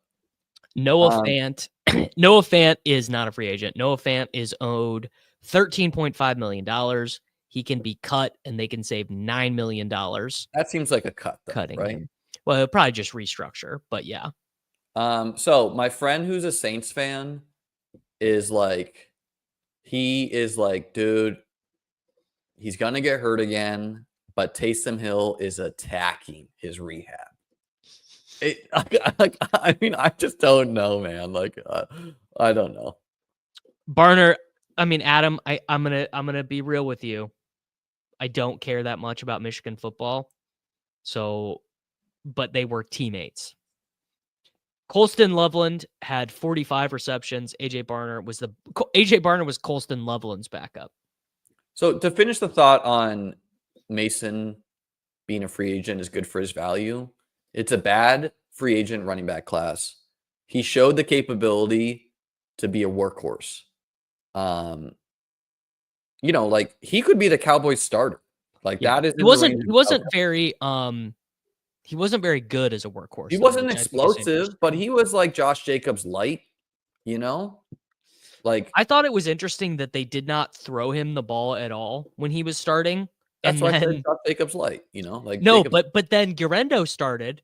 Noah Fant. Noah Fant is not a free agent. Noah Fant is owed $13.5 million. He can be cut, and they can save $9 million. That seems like a cut, though, cutting right? him. Well, he'll probably just restructure, but yeah. So my friend who's a Saints fan is like, dude, he's gonna get hurt again, but Taysom Hill is attacking his rehab. I mean, I just don't know, man. I don't know. Barner, I mean, Adam, I'm gonna be real with you. I don't care that much about Michigan football. So, but they were teammates. Colston Loveland had 45 receptions. AJ Barner was Colston Loveland's backup. So to finish the thought on Mason being a free agent is good for his value, it's a bad free agent running back class. He showed the capability to be a workhorse. Like he could be the Cowboys starter. That is. He wasn't very good as a workhorse. He wasn't explosive, but he was like Josh Jacobs light, I thought it was interesting that they did not throw him the ball at all when he was starting. That's why I said Josh Jacobs light, No, but then Guerrero started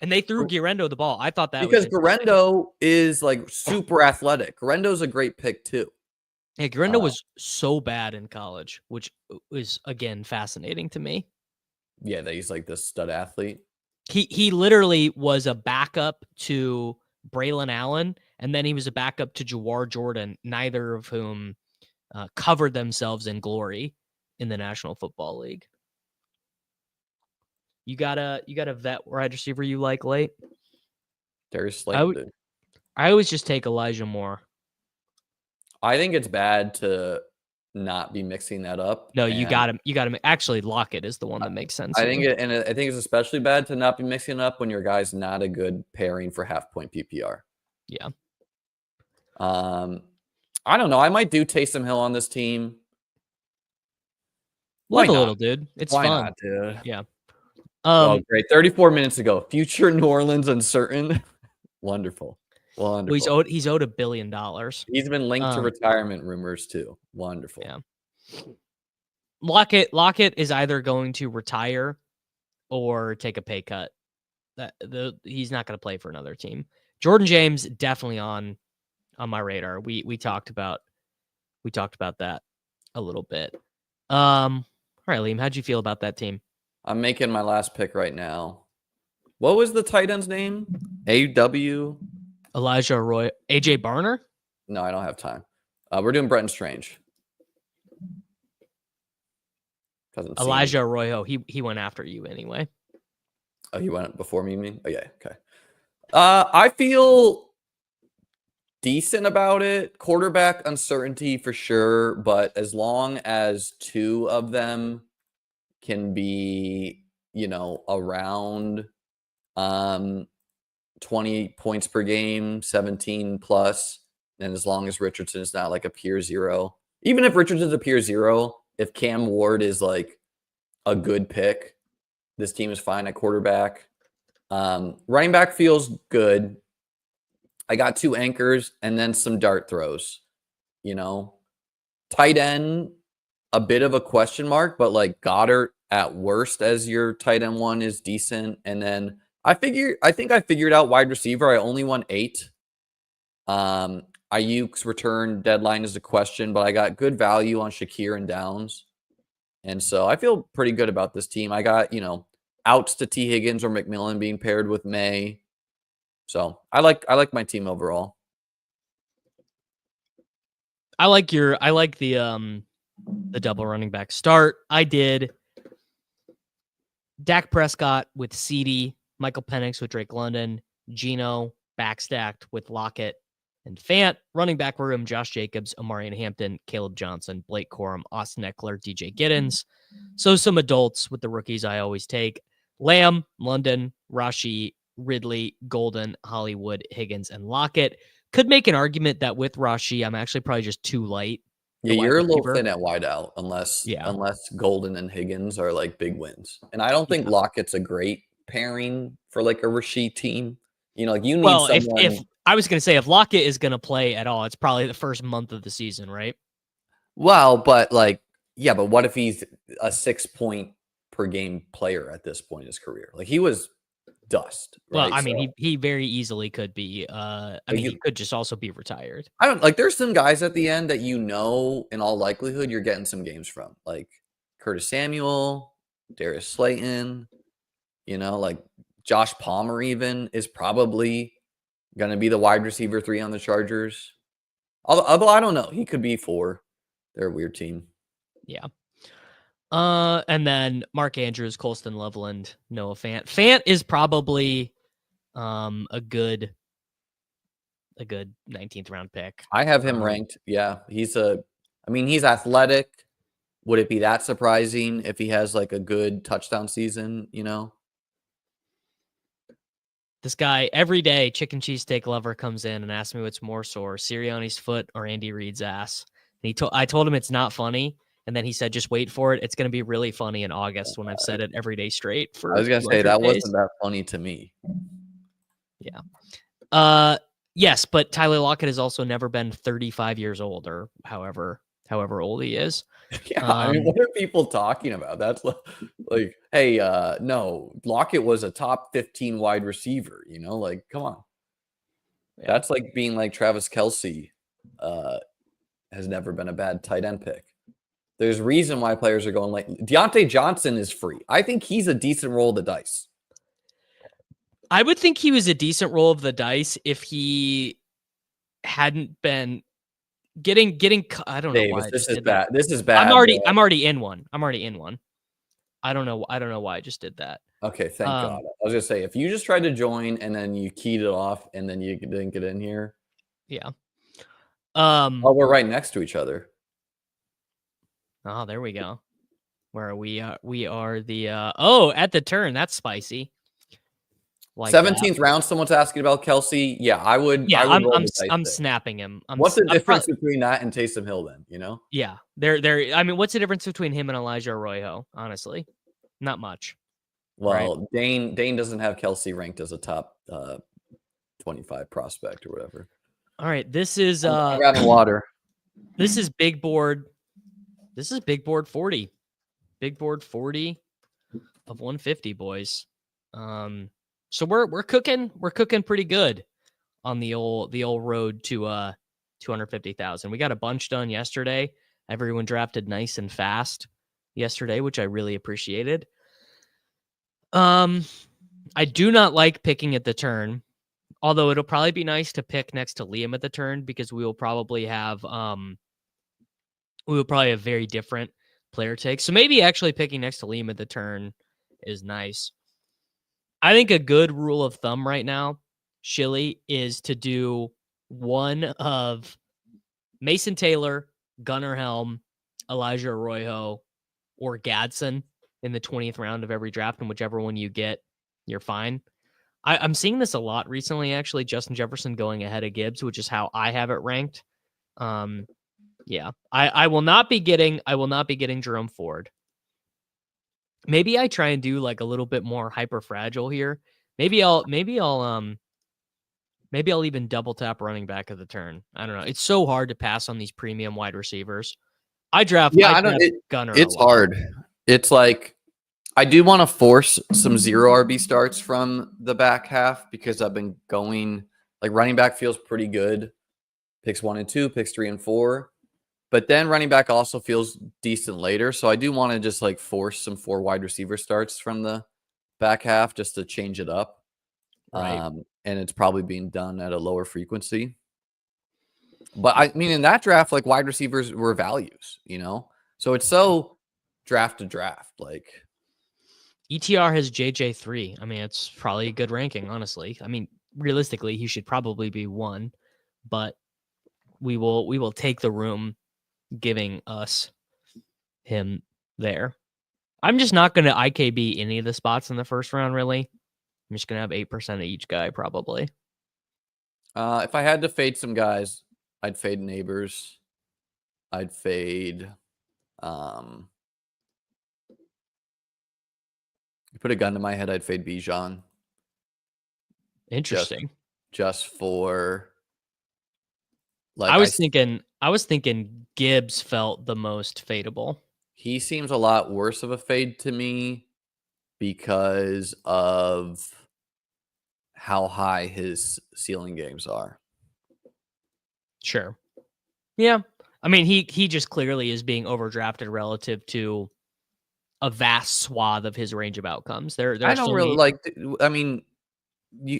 and they threw Guerrero the ball. I thought that because Guerrero is super athletic. Guerendo's a great pick too. Yeah, Guerrero was so bad in college, which was again fascinating to me. Yeah, that he's like this stud athlete. He literally was a backup to Braylon Allen, and then he was a backup to Jawar Jordan, neither of whom covered themselves in glory in the National Football League. You got a vet wide receiver you like late? Darius Slayton. I always just take Elijah Moore. I think it's bad to not be mixing that up. No, you got him. Actually, Lockett is the one that makes sense. I think it's especially bad to not be mixing it up when your guy's not a good pairing for half-point PPR. Yeah. I don't know. I might do Taysom Hill on this team. Live a little, dude. It's Why fun. Not, dude? Yeah. Oh, great. 34 minutes ago. Future New Orleans uncertain. Wonderful. Well, he's owed $1 billion. He's been linked to retirement rumors too. Wonderful. Yeah. Lockett is either going to retire or take a pay cut. He's not going to play for another team. Jordan James definitely on my radar. We talked about that a little bit. All right, Liam, how'd you feel about that team? I'm making my last pick right now. What was the tight end's name? AW. Elijah Arroyo. AJ Barner? No, I don't have time. We're doing Brenton Strange. Elijah Arroyo. He went after you anyway. Oh, he went before me, you mean? Oh, yeah. Okay. I feel decent about it. Quarterback uncertainty for sure, but as long as two of them can be, around 20 points per game, 17 plus, and as long as Richardson is not like a pure zero, even if Richardson's a pure zero, if Cam Ward is like a good pick, this team is fine at quarterback. Running back feels good. I got two anchors and then some dart throws, Tight end, a bit of a question mark, but like Goddard at worst as your tight end one is decent. And then I think I figured out wide receiver. I only won 8. Ayuk's return deadline is a question, but I got good value on Shakir and Downs. And so I feel pretty good about this team. I got, outs to T. Higgins or McMillan being paired with May. So I like my team overall. I like the double running back start. I did Dak Prescott with CD, Michael Penix with Drake London, Geno backstacked with Lockett and Fant, running back room, Josh Jacobs, Omarion Hampton, Caleb Johnson, Blake Corum, Austin Eckler, DJ Giddens. So some adults with the rookies I always take. Lamb, London, Rashi, Ridley, Golden, Hollywood, Higgins, and Lockett. Could make an argument that with Rashee, I'm actually probably just too light. Yeah, you're a little thin at wide out unless Golden and Higgins are like big wins. And I don't think Lockett's a great pairing for like a Rashee team. You know, like you need someone. If I was going to say, if Lockett is going to play at all, it's probably the first month of the season, right? Well, but like, yeah, but what if he's a 6-point per game player at this point in his career? Like he was dust. Right? Well, I mean, he very easily could be. He could just also be retired. I don't like. There's some guys at the end that in all likelihood you're getting some games from, like Curtis Samuel, Darius Slayton. You know, like Josh Palmer even is probably going to be the wide receiver 3 on the Chargers. Although I don't know, he could be 4. They're a weird team. Yeah. And then Mark Andrews, Colston Loveland, Noah Fant. Fant is probably a good 19th round pick. I have him ranked. Yeah, he's athletic. Would it be that surprising if he has like a good touchdown season, you know? This guy, every day, chicken cheesesteak lover comes in and asks me what's more sore, Sirianni's foot or Andy Reid's ass. And I told him it's not funny. And then he said, just wait for it. It's going to be really funny in August when I've said it every day straight. I was going to say, that wasn't that funny to me. Yeah. Yes, but Tyler Lockett has also never been 35 years old or however old he is. Yeah, I mean, what are people talking about? That's like, hey, no, Lockett was a top 15 wide receiver, you know, like, come on. Yeah. That's like being like Travis Kelce has never been a bad tight end pick. There's reason why players are going like Deontay Johnson is free. I think he's a decent roll of the dice. I would think he was a decent roll of the dice if he hadn't been getting. I don't know why. This is bad. This is bad. I'm already in one. I don't know why I just did that. Okay, thank God. I was gonna say if you just tried to join and then you keyed it off and then you didn't get in here. Yeah. Oh, we're right next to each other. Oh, there we go. Where we are the at the turn. That's spicy. Like 17th round. Someone's asking about Kelce. Yeah, I would. Yeah, I'm snapping him. What's the difference between that and Taysom Hill then? You know? Yeah, they're. I mean, what's the difference between him and Elijah Arroyo? Honestly, not much. Well, right? Dane doesn't have Kelce ranked as a top 25 prospect or whatever. All right, this is I'm grabbing water. This is big board. This is big board 40. Big board 40 of 150, boys. So we're cooking pretty good on the old road to 250,000. We got a bunch done yesterday. Everyone drafted nice and fast yesterday, which I really appreciated. I do not like picking at the turn, although it'll probably be nice to pick next to Liam at the turn because we will probably have very different player takes. So maybe actually picking next to Liam at the turn is nice. I think a good rule of thumb right now, Shilly, is to do one of Mason Taylor, Gunnar Helm, Elijah Arroyo, or Gadsden in the 20th round of every draft, and whichever one you get, you're fine. I'm seeing this a lot recently, actually. Justin Jefferson going ahead of Gibbs, which is how I have it ranked. Yeah, I will not be getting Jerome Ford. Maybe I try and do like a little bit more hyper fragile here. Maybe I'll even double tap running back at the turn. I don't know. It's so hard to pass on these premium wide receivers. Gunner. It's hard. It's like I do want to force some 0 RB starts from the back half because I've been going like running back feels pretty good. Picks 1 and 2, picks 3 and 4. But then running back also feels decent later. So I do want to just like force some 4 wide receiver starts from the back half just to change it up. Right. And it's probably being done at a lower frequency. But I mean, in that draft, like wide receivers were values, you know? So it's so draft to draft. Like ETR has JJ3. I mean, it's probably a good ranking, honestly. I mean, realistically, he should probably be 1, but we will take the room giving us him there. I'm just not going to IKB any of the spots in the first round, really. I'm just gonna have 8% of each guy probably. If I had to fade some guys, I'd fade Neighbors. I'd fade. You put a gun to my head, I'd fade Bijan. Interesting. Just for. Like I was thinking Gibbs felt the most fadeable. He seems a lot worse of a fade to me because of how high his ceiling games are. Sure. Yeah. I mean, he just clearly is being overdrafted relative to a vast swath of his range of outcomes. I don't really like. I mean,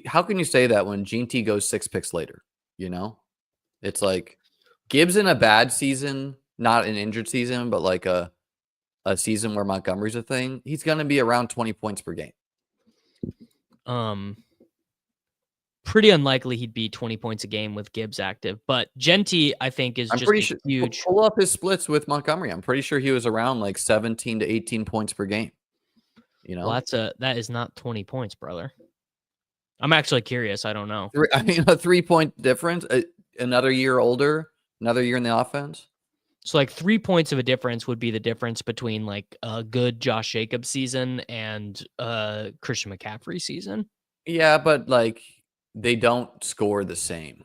how can you say that when Gene goes 6 picks later? You know, it's like Gibbs in a bad season, not an injured season, but like a season where Montgomery's a thing. He's going to be around 20 points per game. Pretty unlikely he'd be 20 points a game with Gibbs active, but Genty, I think, is huge. Pull up his splits with Montgomery. I'm pretty sure he was around like 17 to 18 points per game. You know, well, that is not 20 points, brother. I'm actually curious. I don't know. I mean, a 3-point difference, another year older, another year in the offense. So like 3 points of a difference would be the difference between like a good Josh Jacobs season and Christian McCaffrey season. Yeah, but like they don't score the same.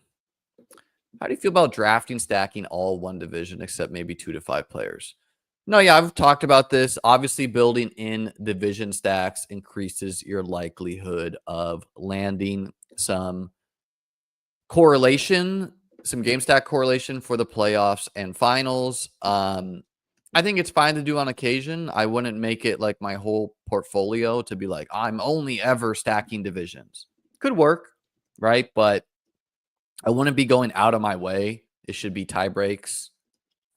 How do you feel about drafting, stacking all one division except maybe 2 to 5 players? No, yeah, I've talked about this. Obviously, building in division stacks increases your likelihood of landing some correlation, some game stack correlation for the playoffs and finals. I think it's fine to do on occasion. I wouldn't make it like my whole portfolio to be like, I'm only ever stacking divisions. Could work, right? But I wouldn't be going out of my way. It should be tie breaks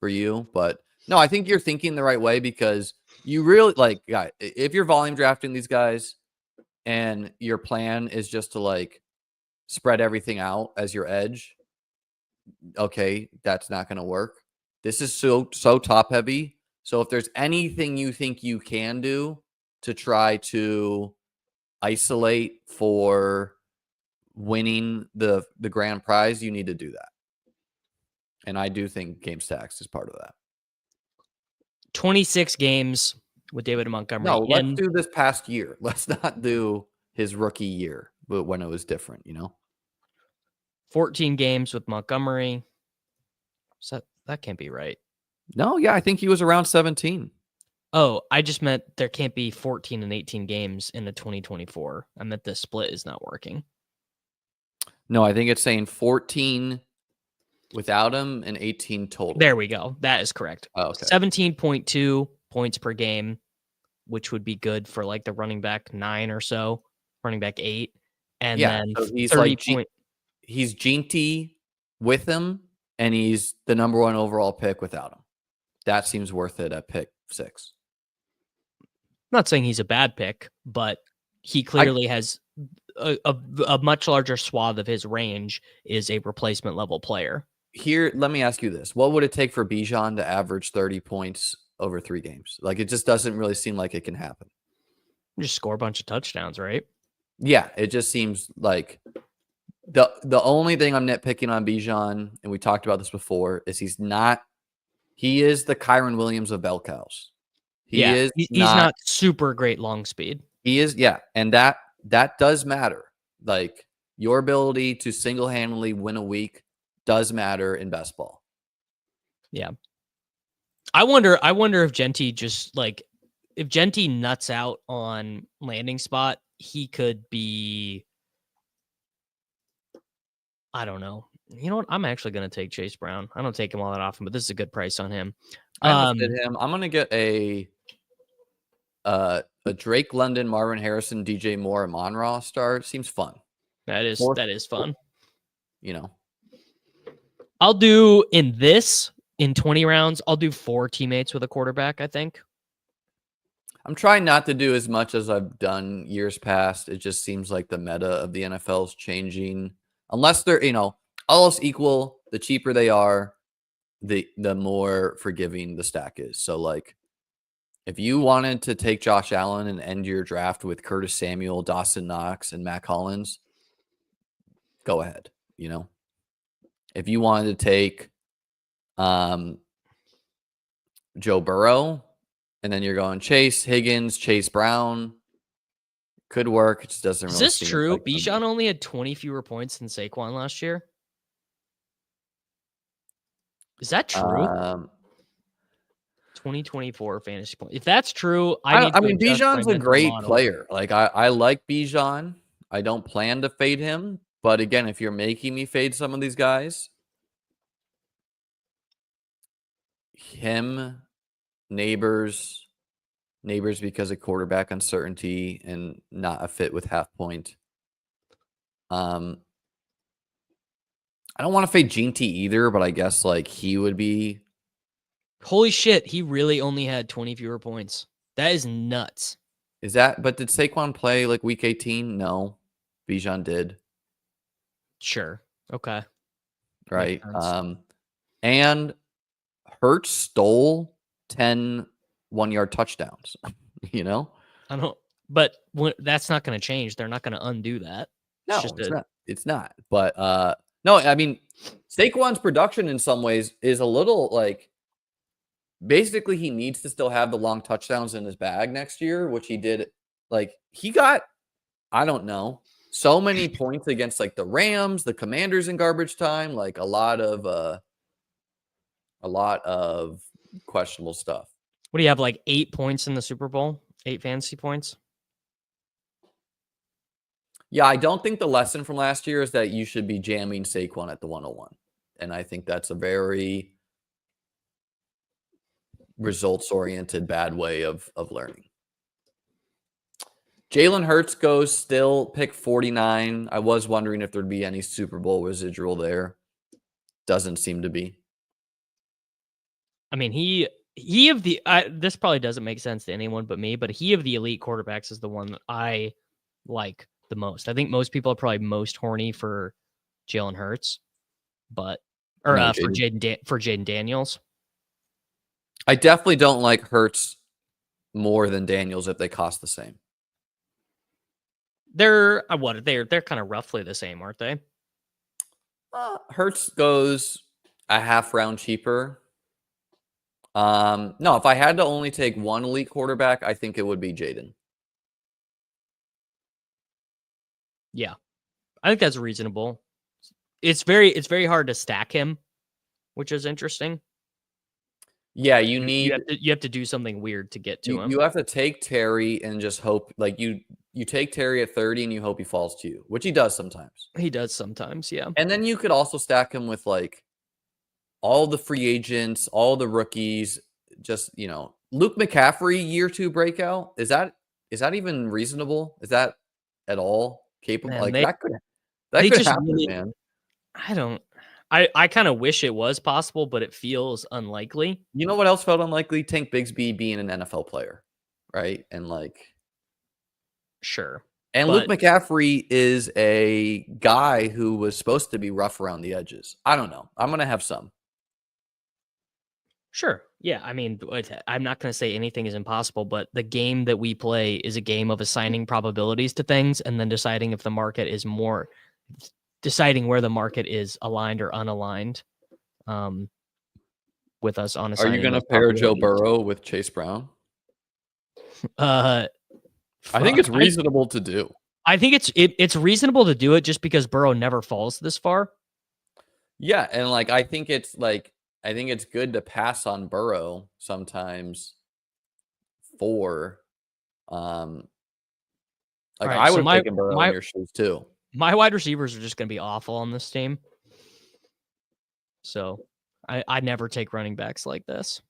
for you. But no, I think you're thinking the right way because you really like, guys, if you're volume drafting these guys and your plan is just to like spread everything out as your edge, okay, that's not going to work. This is so top heavy. So if there's anything you think you can do to try to isolate for winning the grand prize, you need to do that. And I do think game stacks is part of that. 26 games with David Montgomery. No, let's do this past year. Let's not do his rookie year, but when it was different, you know? 14 games with Montgomery. So that can't be right. No, yeah, I think he was around 17. Oh, I just meant there can't be 14 and 18 games in the 2024. I meant the split is not working. No, I think it's saying 14 without him and 18 total. There we go. That is correct. Oh, okay. 17.2 points per game, which would be good for like the running back 9 or so, running back 8. And then so he's 30 like he's Gene with him, and he's the number 1 overall pick without him. That seems worth it at pick 6. I'm not saying he's a bad pick, but he clearly has a much larger swath of his range is a replacement level player. Here, let me ask you this. What would it take for Bijan to average 30 points over 3 games? Like, it just doesn't really seem like it can happen. Just score a bunch of touchdowns, right? Yeah, it just seems like the only thing I'm nitpicking on Bijan, and we talked about this before, is he is the Kyron Williams of bell cows. He's not super great long speed. He is, yeah, and that does matter. Like, your ability to single-handedly win a week does matter in best ball. Yeah. I wonder if Genty just like if Genty nuts out on landing spot, he could be, I don't know. You know what? I'm actually going to take Chase Brown. I don't take him all that often, but this is a good price on him. I fit him. I'm going to get a Drake London, Marvin Harrison, DJ Moore, and Amon-Ra start. Seems fun. That is fun. You know. I'll do in 20 rounds, I'll do 4 teammates with a quarterback, I think. I'm trying not to do as much as I've done years past. It just seems like the meta of the NFL is changing. Unless they're, all else equal, the cheaper they are, the more forgiving the stack is. So, like, if you wanted to take Josh Allen and end your draft with Curtis Samuel, Dawson Knox, and Matt Collins, go ahead. If you wanted to take Joe Burrow, and then you're going Chase, Higgins, Chase Brown, could work. It just doesn't really. Is this true? Bijan only had 20 fewer points than Saquon last year. Is that true? 2024 fantasy point. If that's true, I mean, Bijan's a great player. Like I like Bijan. I don't plan to fade him, but again, if you're making me fade some of these guys, him, Neighbors because of quarterback uncertainty and not a fit with half point. I don't want to fade Gene T either, but I guess like he would be. Holy shit, he really only had 20 fewer points. That is nuts. But did Saquon play like week 18? No. Bijan did. Sure. Okay. Right. And Hurts stole 10 1-yard touchdowns. But that's not going to change. They're not going to undo that. No, it's not. But no, I mean, Saquon's production in some ways is a little like, basically he needs to still have the long touchdowns in his bag next year, which he did. Like he got, I don't know, so many points against like the Rams, the Commanders in garbage time, like a lot of questionable stuff. What do you have, like 8 points in the Super Bowl? 8 fantasy points? Yeah, I don't think the lesson from last year is that you should be jamming Saquon at the 101. And I think that's a very results-oriented bad way of learning. Jalen Hurts goes still pick 49. I was wondering if there'd be any Super Bowl residual there. Doesn't seem to be. I mean, this probably doesn't make sense to anyone but me, but he of the elite quarterbacks is the one that I like the most. I think most people are probably most horny for Jalen Hurts, for Jaden Daniels. I definitely don't like Hurts more than Daniels if they cost the same. They're kind of roughly the same, aren't they? Hurts goes a half round cheaper. No, if I had to only take one elite quarterback, I think it would be Jaden. Yeah, I think that's reasonable. It's very hard to stack him, which is interesting. Yeah, you have to do something weird to get to him. You have to take Terry and just hope, like you take Terry at 30 and you hope he falls to you, which he does sometimes. He does sometimes, yeah. And then you could also stack him with like all the free agents, all the rookies, just, Luke McCaffrey year 2 breakout. Is that even reasonable? Is that at all capable? Man, like that could happen, really, man. I kind of wish it was possible, but it feels unlikely. You know what else felt unlikely? Tank Bigsby being an NFL player, right? And like, sure. And Luke McCaffrey is a guy who was supposed to be rough around the edges. I don't know. I'm going to have some. Sure. Yeah. I mean, I'm not going to say anything is impossible, but the game that we play is a game of assigning probabilities to things and then deciding if the market is deciding where the market is aligned or unaligned with us on assigning. Are you going to pair Joe Burrow with Chase Brown? I think it's reasonable to do. I think it's reasonable to do it just because Burrow never falls this far. Yeah, and like I think it's good to pass on Burrow sometimes for I would have taken Burrow in your shoes too. My wide receivers are just going to be awful on this team. So I never take running backs like this.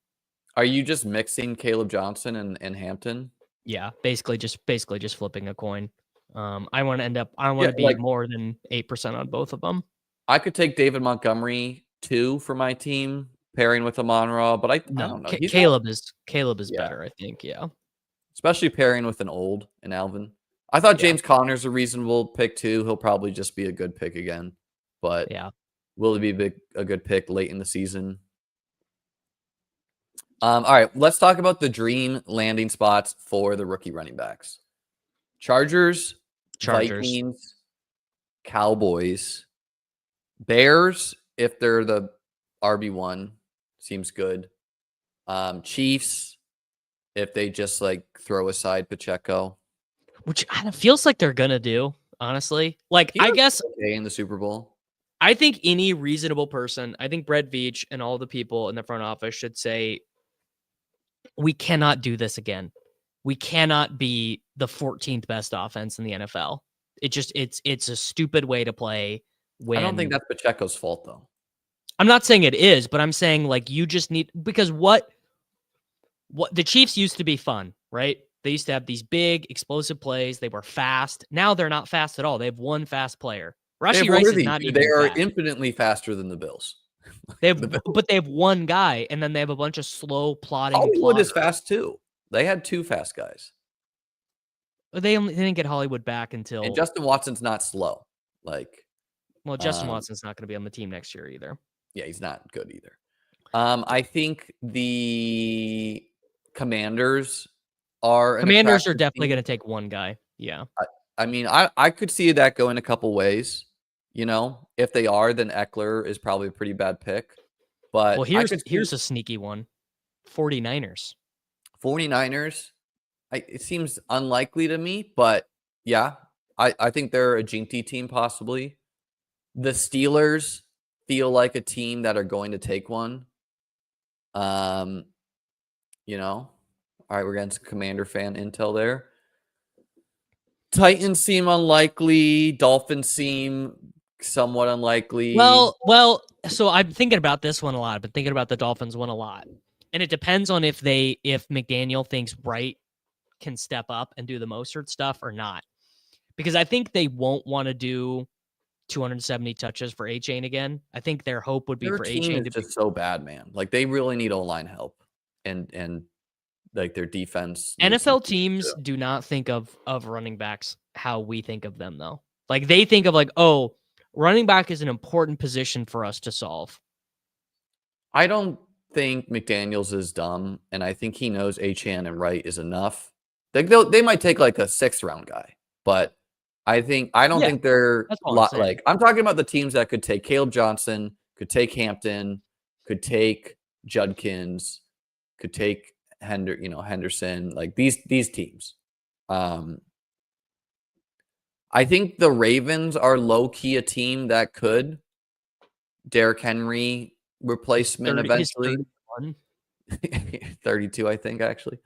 Are you just mixing Caleb Johnson and Hampton? Yeah, basically just flipping a coin. I want to be more than 8% on both of them. I could take David Montgomery too for my team, pairing with Amon-Ra, but I don't know. Caleb is better, I think. Yeah, especially pairing with an old and Alvin. I thought James Conner's a reasonable pick too. He'll probably just be a good pick again, but will he be a good pick late in the season? All right, let's talk about the dream landing spots for the rookie running backs. Chargers. Vikings, Cowboys, Bears, if they're the RB1, seems good. Chiefs, if they just like throw aside Pacheco. Which kind of feels like they're going to do, honestly. Like, I guess in the Super Bowl. I think any reasonable person, I think Brett Veach and all the people in the front office should say, we cannot do this again. We cannot be the 14th best offense in the NFL. It's a stupid way to play. When I don't think that's Pacheco's fault, though. I'm not saying it is, but I'm saying like you just need, because what the Chiefs used to be fun, right? They used to have these big explosive plays. They were fast. Now they're not fast at all. They have one fast player. Rashee Rice is not even They are fast. infinitely faster than the Bills. But they have one guy, and then they have a bunch of slow plotting. Hollywood is fast too. They had two fast guys. They didn't get Hollywood back until. And Justin Watson's not slow. Well, Justin Watson's not going to be on the team next year either. Yeah, he's not good either. I think the Commanders are definitely going to take one guy. Yeah. I mean, I could see that going a couple ways. If they are, then Eckler is probably a pretty bad pick. But here's a sneaky one. 49ers. 49ers. It seems unlikely to me, but yeah, I think they're a jinky team possibly. The Steelers feel like a team that are going to take one. All right, we're getting some Commander fan intel there. Titans seem unlikely. Dolphins seem somewhat unlikely. Well, so I'm thinking about this one a lot. I've been thinking about the Dolphins one a lot. And it depends on if McDaniel thinks Wright can step up and do the Mostert stuff or not. Because I think they won't want to do 270 touches for A-Chain again. I think their hope would be for A-Chain to be just so bad, man. Like they really need O-line help and like their defense. NFL teams do not think of running backs how we think of them though. Like they think of like, oh, running back is an important position for us to solve. I don't think McDaniels is dumb, and I think he knows Achane and Wright is enough. They might take like a 6th round guy, but I don't think they're like I'm talking about the teams that could take Caleb Johnson, could take Hampton, could take Judkins, could take Henderson, like these teams. I think the Ravens are low key a team that could Derrick Henry replacement eventually. 32, I think actually.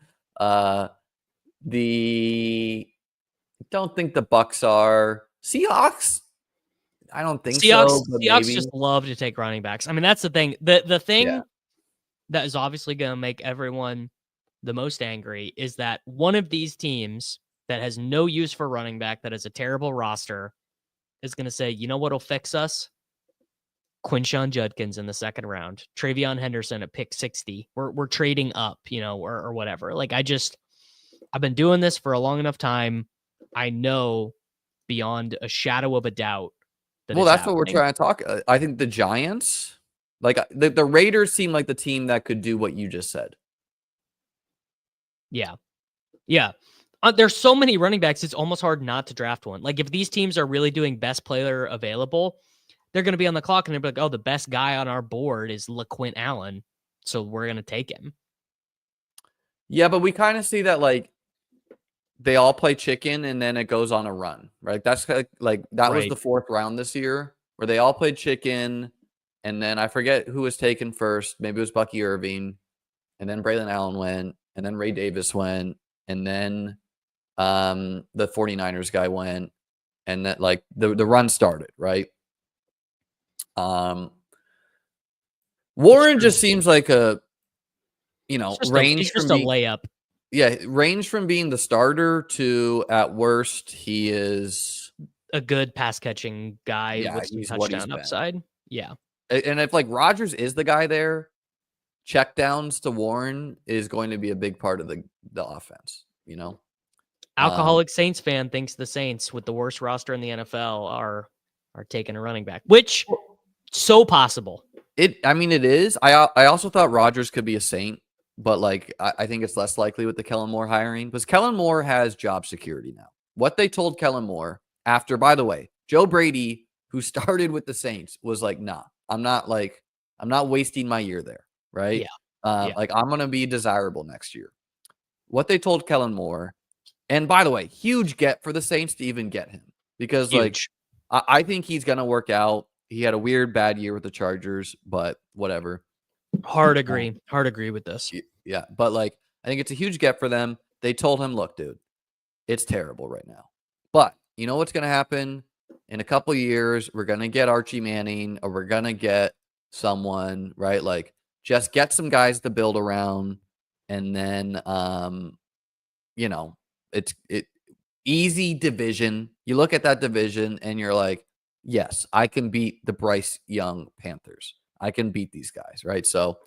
Don't think the Bucks are Seahawks. I don't think so. Seahawks just love to take running backs. I mean, that's the thing. The thing that is obviously going to make everyone the most angry is that one of these teams that has no use for running back, that has a terrible roster, is going to say, you know what'll fix us? Quinshon Judkins in the 2nd round, Travion Henderson at pick 60. We're trading up, or whatever. Like I've been doing this for a long enough time. I know beyond a shadow of a doubt that that's what we're trying to talk. I think the Giants, like the Raiders seem like the team that could do what you just said. Yeah. There's so many running backs, it's almost hard not to draft one. Like if these teams are really doing best player available, they're going to be on the clock and they'll be like, oh, the best guy on our board is LaQuint Allen, so we're going to take him. Yeah, but we kind of see that like they all play chicken and then it goes on a run, right? That's like that was the 4th round this year where they all played chicken, and then I forget who was taken first. Maybe it was Bucky Irving, and then Braylon Allen went, and then Ray Davis went, and then the 49ers guy went, and that like the run started, right? Warren just seems like a range from a layup. Yeah, range from being the starter to at worst he is a good pass catching guy with some touchdown upside. Yeah. And if like Rodgers is the guy there, checkdowns to Warren is going to be a big part of the offense, Alcoholic Saints fan thinks the Saints with the worst roster in the NFL are taking a running back, which so possible. It is. I also thought Rodgers could be a Saint, but like I think it's less likely with the Kellen Moore hiring because Kellen Moore has job security now. What they told Kellen Moore after, by the way, Joe Brady, who started with the Saints, was like, nah, I'm not wasting my year there, right? Like I'm gonna be desirable next year. What they told Kellen Moore, and by the way, huge get for the Saints to even get him because like I think he's gonna work out. He had a weird bad year with the Chargers, but whatever. Hard agree with this. Yeah, but like I think it's a huge get for them. They told him, look, dude, it's terrible right now. But you know what's going to happen? In a couple years, we're going to get Archie Manning or we're going to get someone, right? Like just get some guys to build around and then you know, it's easy division. You look at that division and you're like, yes, I can beat the Bryce Young Panthers. I can beat these guys, right? So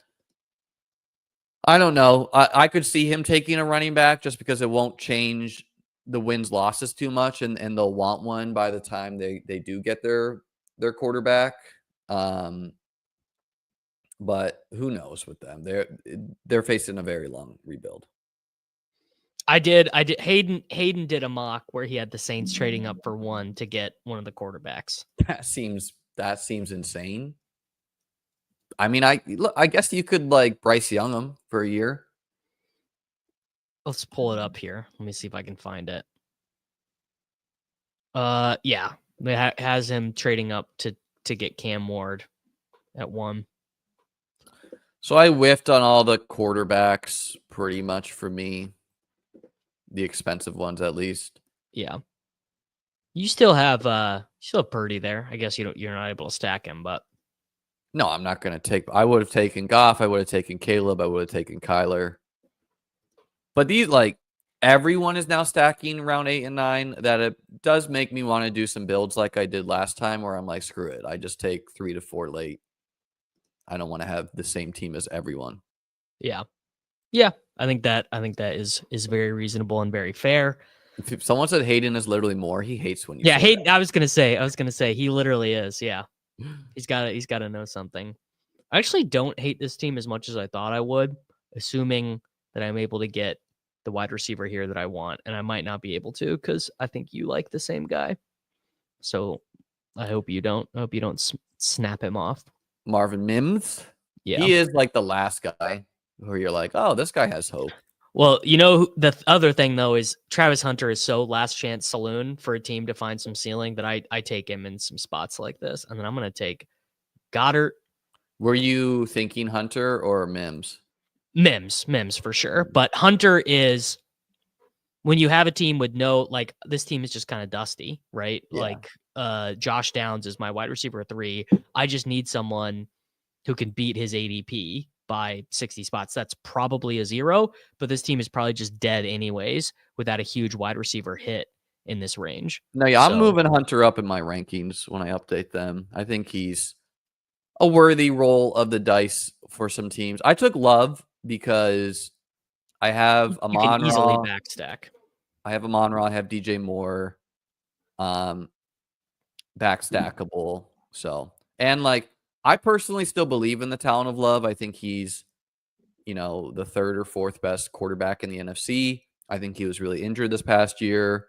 I don't know. I could see him taking a running back just because it won't change the wins losses too much, and they'll want one by the time they do get their quarterback. But who knows with them? They're facing a very long rebuild. I did. Hayden did a mock where he had the Saints trading up for one to get one of the quarterbacks. That seems insane. I mean, I guess you could like Bryce Young him for a year. Let's pull it up here. Let me see if I can find it. Yeah, it has him trading up to get Cam Ward at 1. So I whiffed on all the quarterbacks pretty much for me. The expensive ones, at least. Yeah. You still have Purdy there. I guess you're not able to stack him, but no, I'm not going to take. I would have taken Goff. I would have taken Caleb. I would have taken Kyler. But these, like, everyone is now stacking round 8 and 9. That it does make me want to do some builds like I did last time, where I'm like, screw it. I just take 3 to 4 late. I don't want to have the same team as everyone. Yeah. I think that is very reasonable and very fair. If someone said Hayden is literally more, he hates when you. Yeah, Hayden. That. I was gonna say he literally is. Yeah, he's got to know something. I actually don't hate this team as much as I thought I would, assuming that I'm able to get the wide receiver here that I want, and I might not be able to because I think you like the same guy. So I hope you don't. I hope you don't snap him off. Marvin Mims. Yeah, he is like the last guy where you're like, oh, this guy has hope. Well, you know, the other thing, though, is Travis Hunter is so last chance saloon for a team to find some ceiling that I take him in some spots like this. And then I'm going to take Goddard. Were you thinking Hunter or Mims? Mims for sure. But Hunter is when you have a team with like this team is just kind of dusty, right? Yeah. Like Josh Downs is my wide receiver 3. I just need someone who can beat his ADP by 60 spots. That's probably a 0, but this team is probably just dead anyways without a huge wide receiver hit in this range. No, yeah, I'm moving Hunter up in my rankings when I update them. I think he's a worthy roll of the dice for some teams. I took Love because I have Amon Ra. Easily backstack. I have Amon Ra. I have DJ Moore. Backstackable. So, and like, I personally still believe in the talent of Love. I think he's, the 3rd or 4th best quarterback in the NFC. I think he was really injured this past year.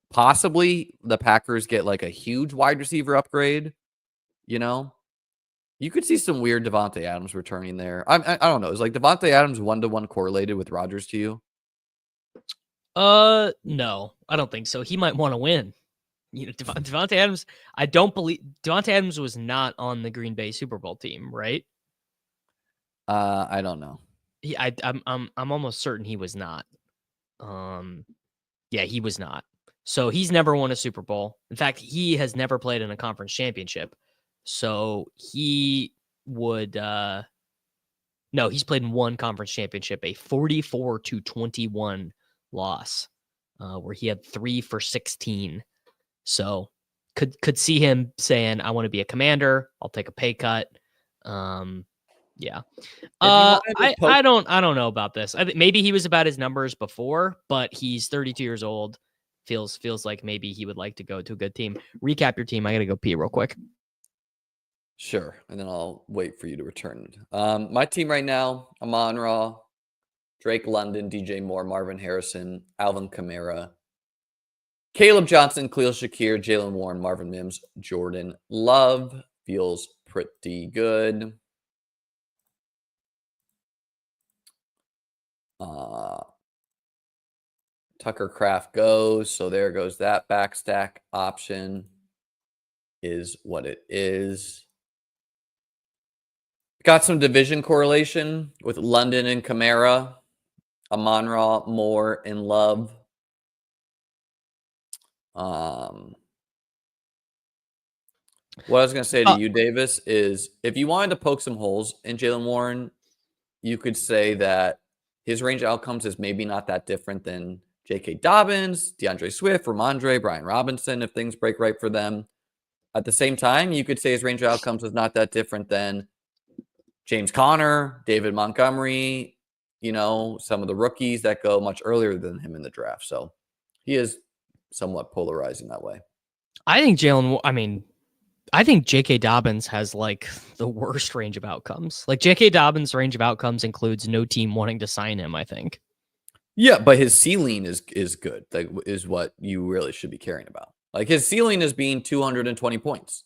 Possibly the Packers get like a huge wide receiver upgrade. You could see some weird Devontae Adams returning there. I don't know. Is like Devontae Adams 1-to-1 correlated with Rodgers to you? No, I don't think so. He might want to win. Devontae Adams, I don't believe Devontae Adams was not on the Green Bay Super Bowl team, right? I don't know. I'm almost certain he was not. Yeah, he was not. So he's never won a Super Bowl. In fact, he has never played in a conference championship. So he would no, he's played in one conference championship, a 44-21 loss, where he had 3 for 16. So could see him saying, I want to be a commander. I'll take a pay cut. Yeah. I don't know about this. I think maybe he was about his numbers before, but he's 32 years old. Feels like maybe he would like to go to a good team. Recap your team. I got to go pee real quick. Sure, and then I'll wait for you to return. My team right now: Amon-Ra, Drake London, DJ Moore, Marvin Harrison, Alvin Kamara, Caleb Johnson, Khalil Shakir, Jalen Warren, Marvin Mims, Jordan Love. Feels pretty good. Tucker Craft goes, so there goes that backstack option. Is what it is. Got some division correlation with London and Kamara, Amon-Ra, Moore, and Love. What I was going to say to you, Davis, is if you wanted to poke some holes in Jalen Warren, you could say that his range of outcomes is maybe not that different than J.K. Dobbins, DeAndre Swift, Ramondre, Brian Robinson, if things break right for them. At the same time, you could say his range of outcomes is not that different than James Conner, David Montgomery, some of the rookies that go much earlier than him in the draft. So he is somewhat polarizing that way. I think J.K. Dobbins has like the worst range of outcomes. Like J.K. Dobbins' range of outcomes includes no team wanting to sign him, I think. Yeah, but his ceiling is good. Like, is what you really should be caring about. Like his ceiling is being 220 points.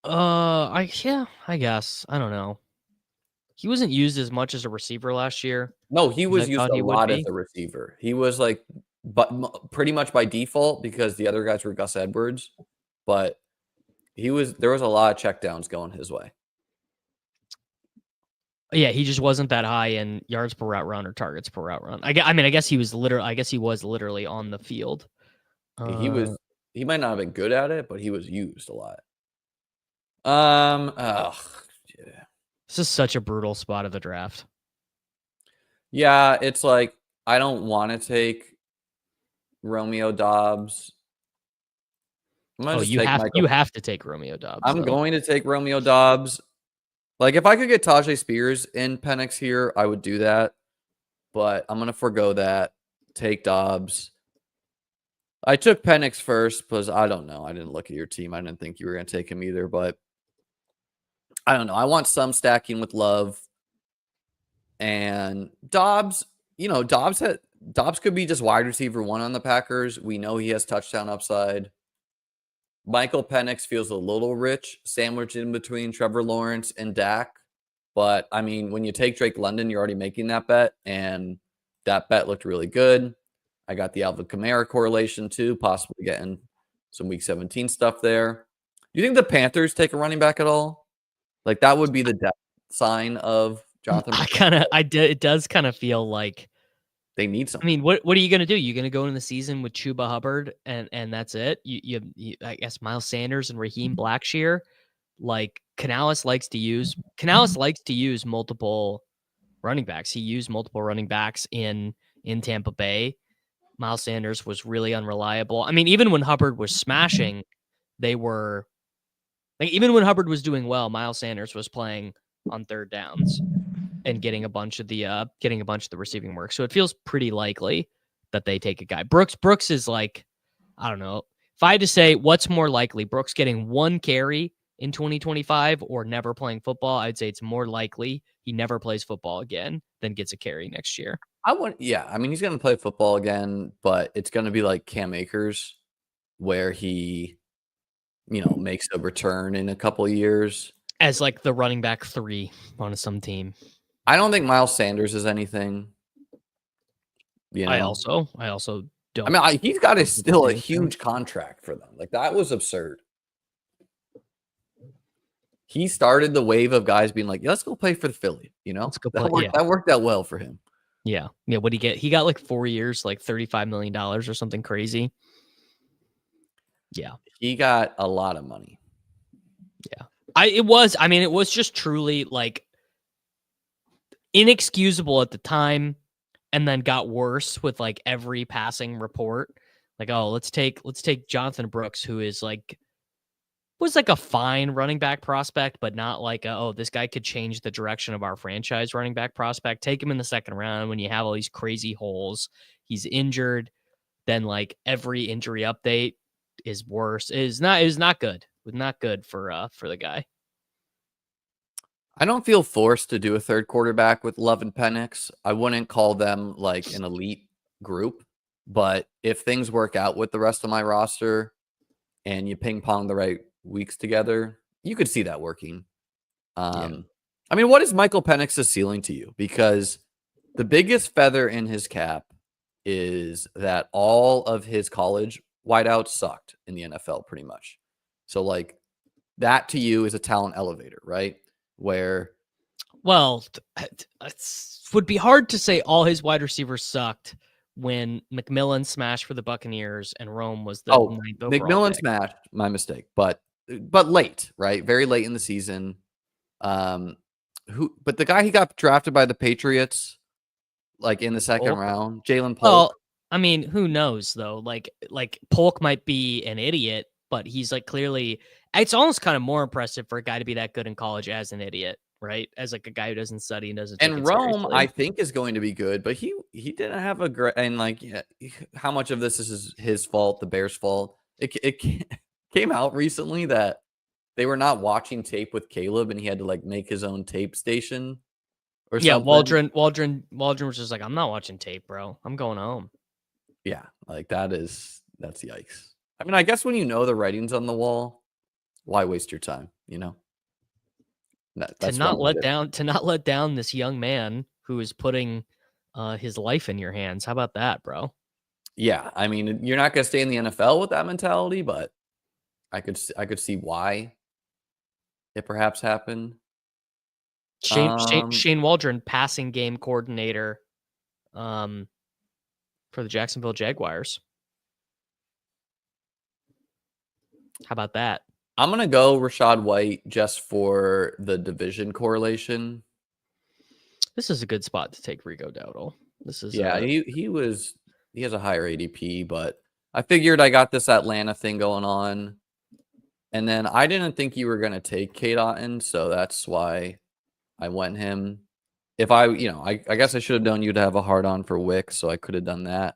I guess. I don't know. He wasn't used as much as a receiver last year. No, he was used a lot as a receiver. He was like, pretty much by default because the other guys were Gus Edwards, but there was a lot of checkdowns going his way. Yeah, he just wasn't that high in yards per route run or targets per route run. I guess he was literally on the field. He might not have been good at it, but he was used a lot. Yeah. This is such a brutal spot of the draft. Yeah, it's like I don't want to take Romeo Doubs. You have to take Romeo Doubs. I'm going to take Romeo Doubs. Like if I could get Tajay Spears in Penix here, I would do that. But I'm going to forego that. Take Doubs. I took Penix first because I don't know. I didn't look at your team. I didn't think you were going to take him either, but I don't know. I want some stacking with Love. And Doubs, Doubs could be just wide receiver 1 on the Packers. We know he has touchdown upside. Michael Penix feels a little rich, sandwiched in between Trevor Lawrence and Dak. But, I mean, when you take Drake London, you're already making that bet, and that bet looked really good. I got the Alvin Kamara correlation, too, possibly getting some Week 17 stuff there. Do you think the Panthers take a running back at all? Like, that would be the depth sign of Jonathan. It does kind of feel like they need something. I mean, what are you going to do? You're going to go into the season with Chuba Hubbard and that's it? You I guess Miles Sanders and Raheem Blackshear. Like Canales likes to use multiple running backs. He used multiple running backs in Tampa Bay. Miles Sanders was really unreliable. I mean, even when Hubbard was smashing, even when Hubbard was doing well, Miles Sanders was playing on third downs and getting a bunch of the receiving work. So it feels pretty likely that they take a guy. Brooks is like, I don't know. If I had to say what's more likely, Brooks getting 1 carry in 2025 or never playing football, I'd say it's more likely he never plays football again than gets a carry next year. I mean, he's going to play football again, but it's going to be like Cam Akers where he, makes a return in a couple of years. As like the running back 3 on some team. I don't think Miles Sanders is anything. I also don't. I mean, he's got still a huge contract for them. Like that was absurd. He started the wave of guys being like, let's go play for the Philly. Let's go play. That worked out well for him. Yeah. Yeah. What'd he get? He got like 4 years, like $35 million or something crazy. Yeah. He got a lot of money. Yeah. It was just truly like inexcusable at the time and then got worse with like every passing report. Like, oh, let's take Jonathan Brooks, who was like a fine running back prospect, but not like, this guy could change the direction of our franchise running back prospect. Take him in the second round when you have all these crazy holes. He's injured. Then like every injury update is worse. Is not good. not good for the guy. I don't feel forced to do a third quarterback with Love and Penix. I wouldn't call them like an elite group, but if things work out with the rest of my roster and you ping pong the right weeks together, you could see that working. I mean, what is Michael Penix's ceiling to you? Because the biggest feather in his cap is that all of his college wideouts sucked in the NFL pretty much. So like that to you is a talent elevator, right? Where, well, it would be hard to say all his wide receivers sucked when McMillan smashed for the Buccaneers and Rome was the ninth overall McMillan pick. smashed, my mistake, but late, right? Very late in the season. But the guy he got drafted by the Patriots, like in the second round, Jalen Polk. Well, I mean, who knows though? Like Polk might be an idiot, but he's like clearly. It's almost kind of more impressive for a guy to be that good in college as an idiot, right? As like a guy who doesn't study and doesn't. And Rome, I think, is going to be good, but he didn't have a great. And like, how much of this is his fault? The Bears' fault. It came out recently that they were not watching tape with Caleb, and he had to like make his own tape station. Or something. Waldron was just like, I'm not watching tape, bro. I'm going home. Yeah, like that's yikes. I mean, I guess when you know the writing's on the wall, why waste your time? You know, to not let down this young man who is putting his life in your hands. How about that, bro? Yeah, I mean, you're not gonna stay in the NFL with that mentality, but I could see why it perhaps happened. Shane Waldron, passing game coordinator, for the Jacksonville Jaguars. How about that? I'm going to go Rachaad White just for the division correlation. This is a good spot to take Rico Dowdle. This is he has a higher ADP, but I figured I got this Atlanta thing going on. And then I didn't think you were going to take Cade Otton, so that's why I went him. If I guess I should have known you'd have a hard on for Wicks, so I could have done that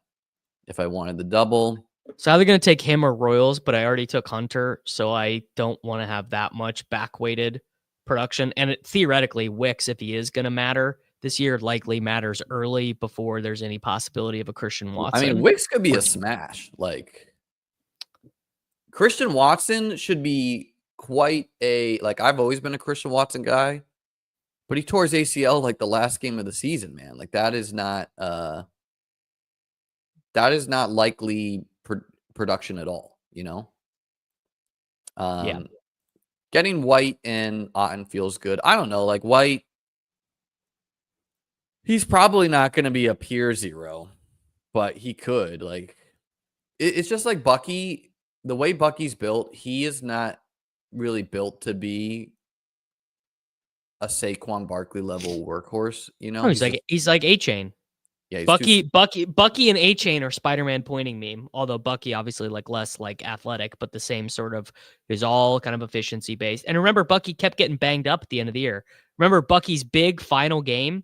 if I wanted the double. So either going to take him or Royals, but I already took Hunter, so I don't want to have that much back-weighted production. And theoretically, Wicks, if he is going to matter this year, likely matters early before there's any possibility of a Christian Watson. I mean, Wicks could be a smash. Like, Christian Watson should be quite a, like, I've always been a Christian Watson guy, but he tore his ACL like the last game of the season, man. Like, that is not likely production at all, you know? Getting White and Otton feels good. I don't know, like White, he's probably not going to be a pure zero, but he could. Like, it's just like Bucky, the way Bucky's built, he is not really built to be a Saquon Barkley level workhorse, you know? He's like A-Chain. Yeah, Bucky and A-Chain are Spider-Man pointing meme, although Bucky obviously like less like athletic, but the same sort of is all kind of efficiency based. And remember, Bucky kept getting banged up at the end of the year. Remember Bucky's big final game,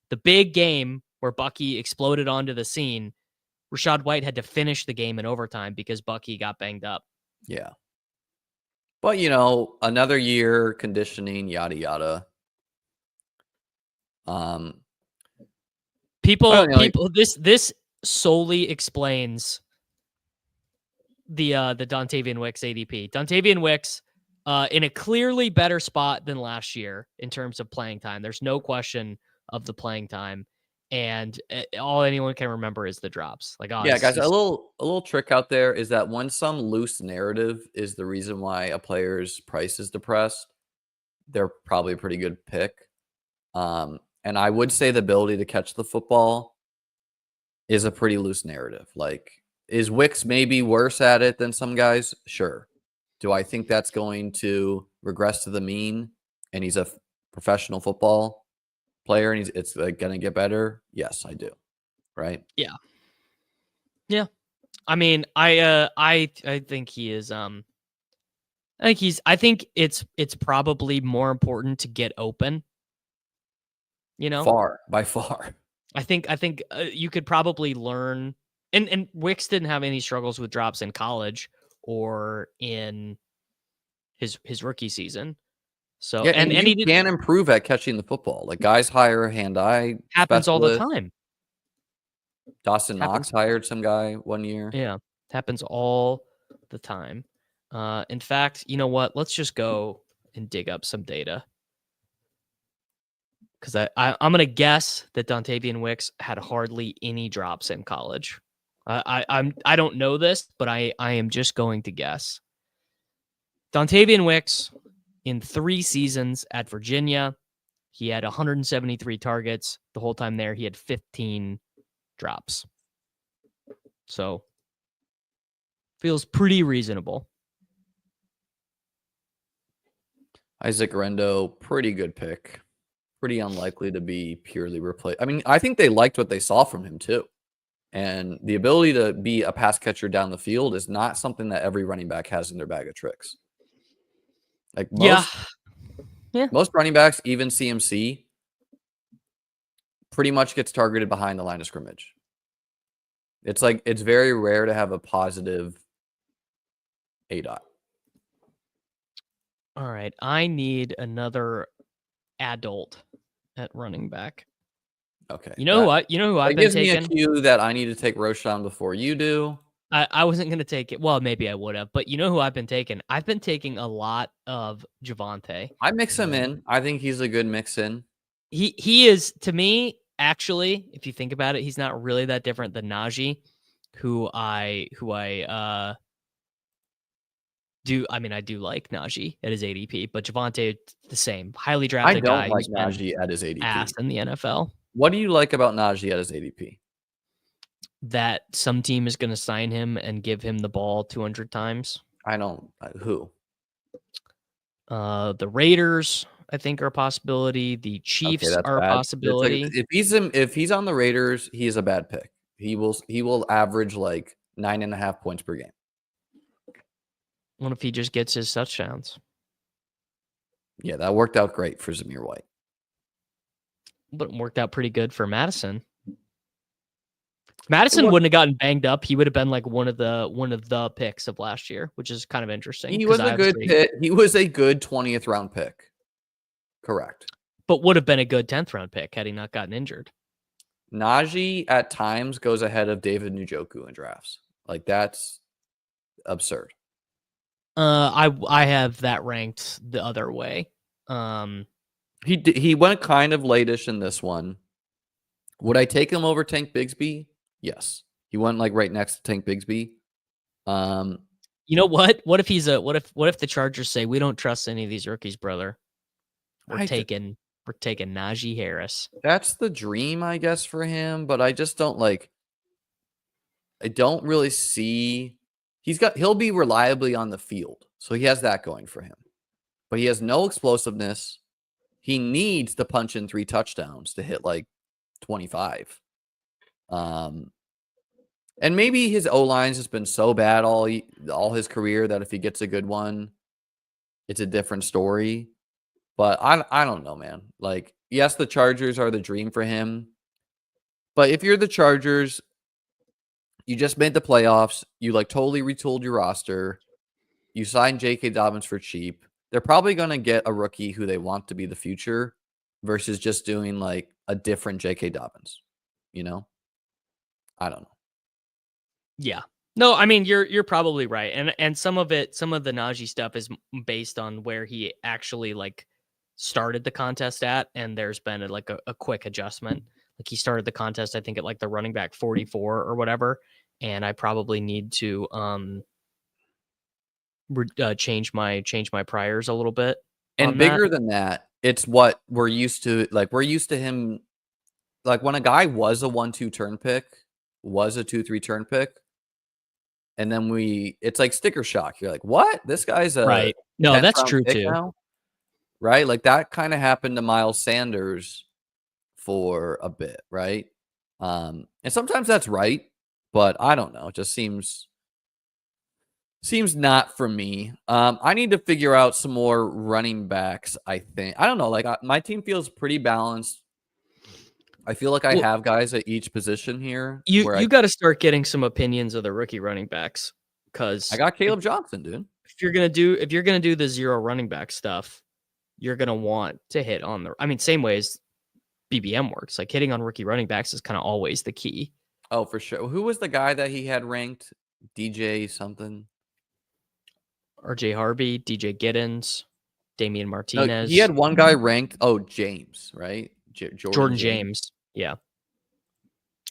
the big game where Bucky exploded onto the scene. Rachaad White had to finish the game in overtime because Bucky got banged up. Yeah. But, you know, another year, conditioning, yada, yada. This solely explains the Dontavian Wicks ADP. Dontavian Wicks in a clearly better spot than last year in terms of playing time. There's no question of the playing time, and all anyone can remember is the drops. Like, yeah, guys, a little trick out there is that when some loose narrative is the reason why a player's price is depressed, they're probably a pretty good pick. And I would say the ability to catch the football is a pretty loose narrative. Like, is Wicks maybe worse at it than some guys? Sure. Do I think that's going to regress to the mean and he's a professional football player and it's like going to get better? Yes, I do. Right? Yeah. Yeah. I mean, I think he is I think it's probably more important to get open. You know, by far. I think you could probably learn, and Wicks didn't have any struggles with drops in college or in his rookie season. So yeah, and he can improve at catching the football. Like guys hire hand-eye happens all the time. Dawson Knox hired some guy one year. Yeah, happens all the time. In fact, you know what? Let's just go and dig up some data. Because I'm gonna guess that Dontavian Wicks had hardly any drops in college. I don't know this, but I am just going to guess. Dontavian Wicks in 3 seasons at Virginia, he had 173 targets. The whole time there, he had 15 drops. So feels pretty reasonable. Isaac Rendo, pretty good pick. Pretty unlikely to be purely replaced. I mean, I think they liked what they saw from him too. And the ability to be a pass catcher down the field is not something that every running back has in their bag of tricks. Like most running backs, even CMC, pretty much gets targeted behind the line of scrimmage. It's like it's very rare to have a positive ADOT. All right, I need another adult at running back. Okay. You know what? You know who I've been taking? It gives me a cue that I need to take Roschon before you do. I wasn't going to take it. Well, maybe I would have, but you know who I've been taking? I've been taking a lot of Javonte. I mix him in. I think he's a good mix in. He is, to me, actually, if you think about it, he's not really that different than Najee, who I do. I mean, I do like Najee at his ADP, but Javonte, the same. Highly drafted guy. I don't like Najee at his ADP. Ass in the NFL. What do you like about Najee at his ADP? That some team is going to sign him and give him the ball 200 times. I don't. Who? The Raiders, I think, are a possibility. The Chiefs are a possibility. Like, if he's on the Raiders, he is a bad pick. He will average like 9.5 points per game. What if he just gets his touchdowns? Yeah, that worked out great for Zamir White. But it worked out pretty good for Madison. Madison wouldn't have gotten banged up. He would have been like one of the picks of last year, which is kind of interesting. He was a good pick. He was a good 20th round pick. Correct. But would have been a good 10th round pick had he not gotten injured. Najee at times goes ahead of David Njoku in drafts. Like that's absurd. I have that ranked the other way. He went kind of late-ish in this one. Would I take him over Tank Bigsby? Yes. He went like right next to Tank Bigsby. You know what? What if the Chargers say we don't trust any of these rookies, brother? We're taking Najee Harris. That's the dream, I guess, for him, but I just don't like. I don't really see. He'll be reliably on the field, so he has that going for him. But he has no explosiveness. He needs to punch in 3 touchdowns to hit like 25. And maybe his O-line's just been so bad all his career that if he gets a good one, it's a different story. But I don't know, man. Like, yes, the Chargers are the dream for him. But if you're the Chargers, you just made the playoffs. You like totally retooled your roster. You signed J.K. Dobbins for cheap. They're probably going to get a rookie who they want to be the future versus just doing like a different J.K. Dobbins. You know? I don't know. Yeah. No, I mean you're probably right. And some of the Najee stuff is based on where he actually like started the contest at, and there's been a quick adjustment. Like he started the contest, I think, at like the running back 44 or whatever, and I probably need to change my priors a little bit. And bigger than that, it's what we're used to. Like we're used to him. Like when a guy was a 1-2 turn pick, was a 2-3 turn pick, and then it's like sticker shock. You're like, what? This guy's a right. No, that's true too. Now? Right? Like that kind of happened to Miles Sanders for a bit, right? And sometimes that's right, but I don't know. It just seems not for me. I need to figure out some more running backs, I think. I don't know. Like my team feels pretty balanced. I feel like I have guys at each position here. You got to start getting some opinions of the rookie running backs because I got Caleb Johnson, dude. you're gonna do the 0 running back stuff, you're gonna want to hit on the. I mean, same way as BBM works. Like hitting on rookie running backs is kind of always the key. Oh, for sure. Who was the guy that he had ranked? DJ something. RJ Harvey, DJ Giddens, Damian Martinez. No, he had one guy ranked. Oh, James, right? Jordan James. Yeah.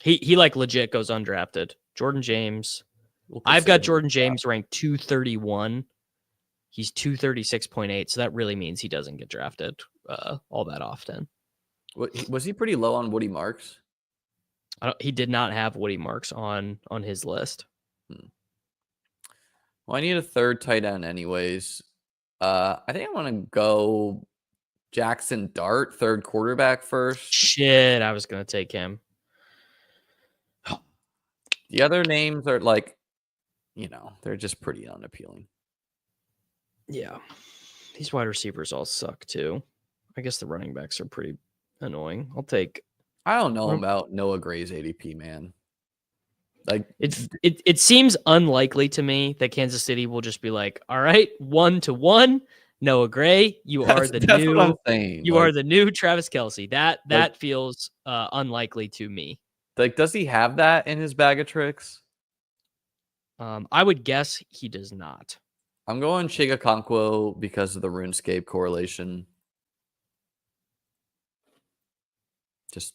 He like legit goes undrafted. Jordan James. I've got Jordan James ranked 231. He's 236.8. So that really means he doesn't get drafted all that often. Was he pretty low on Woody Marks? He did not have Woody Marks on his list. Well, I need a third tight end anyways. I think I want to go Jackson Dart, third quarterback first. Shit, I was going to take him. The other names are like, they're just pretty unappealing. Yeah. These wide receivers all suck too. I guess the running backs are pretty annoying. I don't know about Noah Gray's ADP, man. Like it seems unlikely to me that Kansas City will just be like, all right, 1-1, Noah Gray, you are the new. What I'm saying. You are the new Travis Kelce. That feels unlikely to me. Like, does he have that in his bag of tricks? I would guess he does not. I'm going Chigakonkwo because of the RuneScape correlation. Just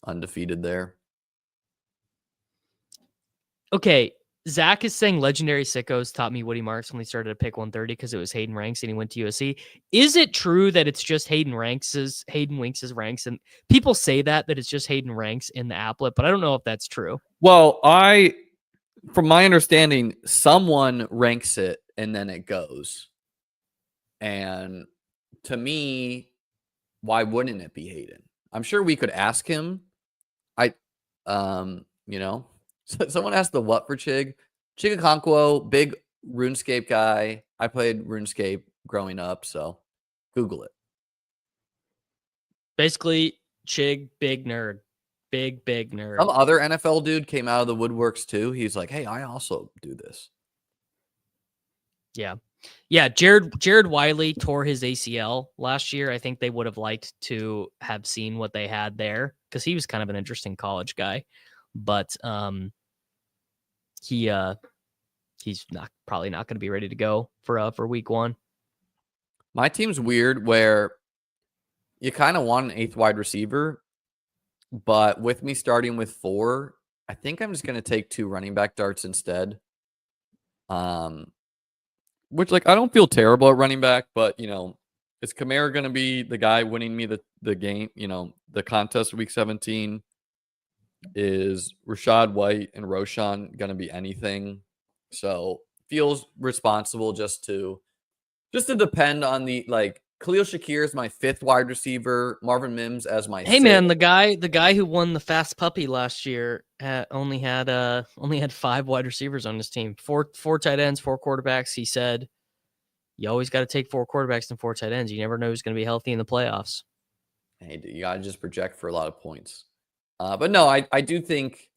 undefeated there. Okay, Zach is saying Legendary Sickos taught me Woody Marks when he started to pick 130 because it was Hayden Ranks and he went to USC. Is it true that it's just Hayden Winks' ranks? And people say that it's just Hayden Ranks in the applet, but I don't know if that's true. Well, from my understanding, someone ranks it and then it goes. And to me, why wouldn't it be Hayden? I'm sure we could ask him. Someone asked the what for Chig. Chigakonkwo, big RuneScape guy. I played RuneScape growing up, so Google it. Basically, Chig, big nerd. Big nerd. Some other NFL dude came out of the woodworks too. He's like, hey, I also do this. Yeah. Yeah, Jared Wiley tore his ACL last year. I think they would have liked to have seen what they had there because he was kind of an interesting college guy. But he's probably not going to be ready to go for week 1. My team's weird where you kind of want an 8th wide receiver, but with me starting with 4, I think I'm just going to take 2 running back darts instead. Which I don't feel terrible at running back, but is Kamara going to be the guy winning me the game? The contest week 17. Is Rashad White and Roshan going to be anything? So feels responsible just to depend on the Khalil Shakir is my 5th wide receiver, Marvin Mims as my 6th. Hey man, the guy who won the Fast Puppy last year only had 5 wide receivers on his team. 4 tight ends, 4 quarterbacks. He said, "You always got to take 4 quarterbacks and 4 tight ends. You never know who's going to be healthy in the playoffs." Hey, you got to just project for a lot of points. But no, I do think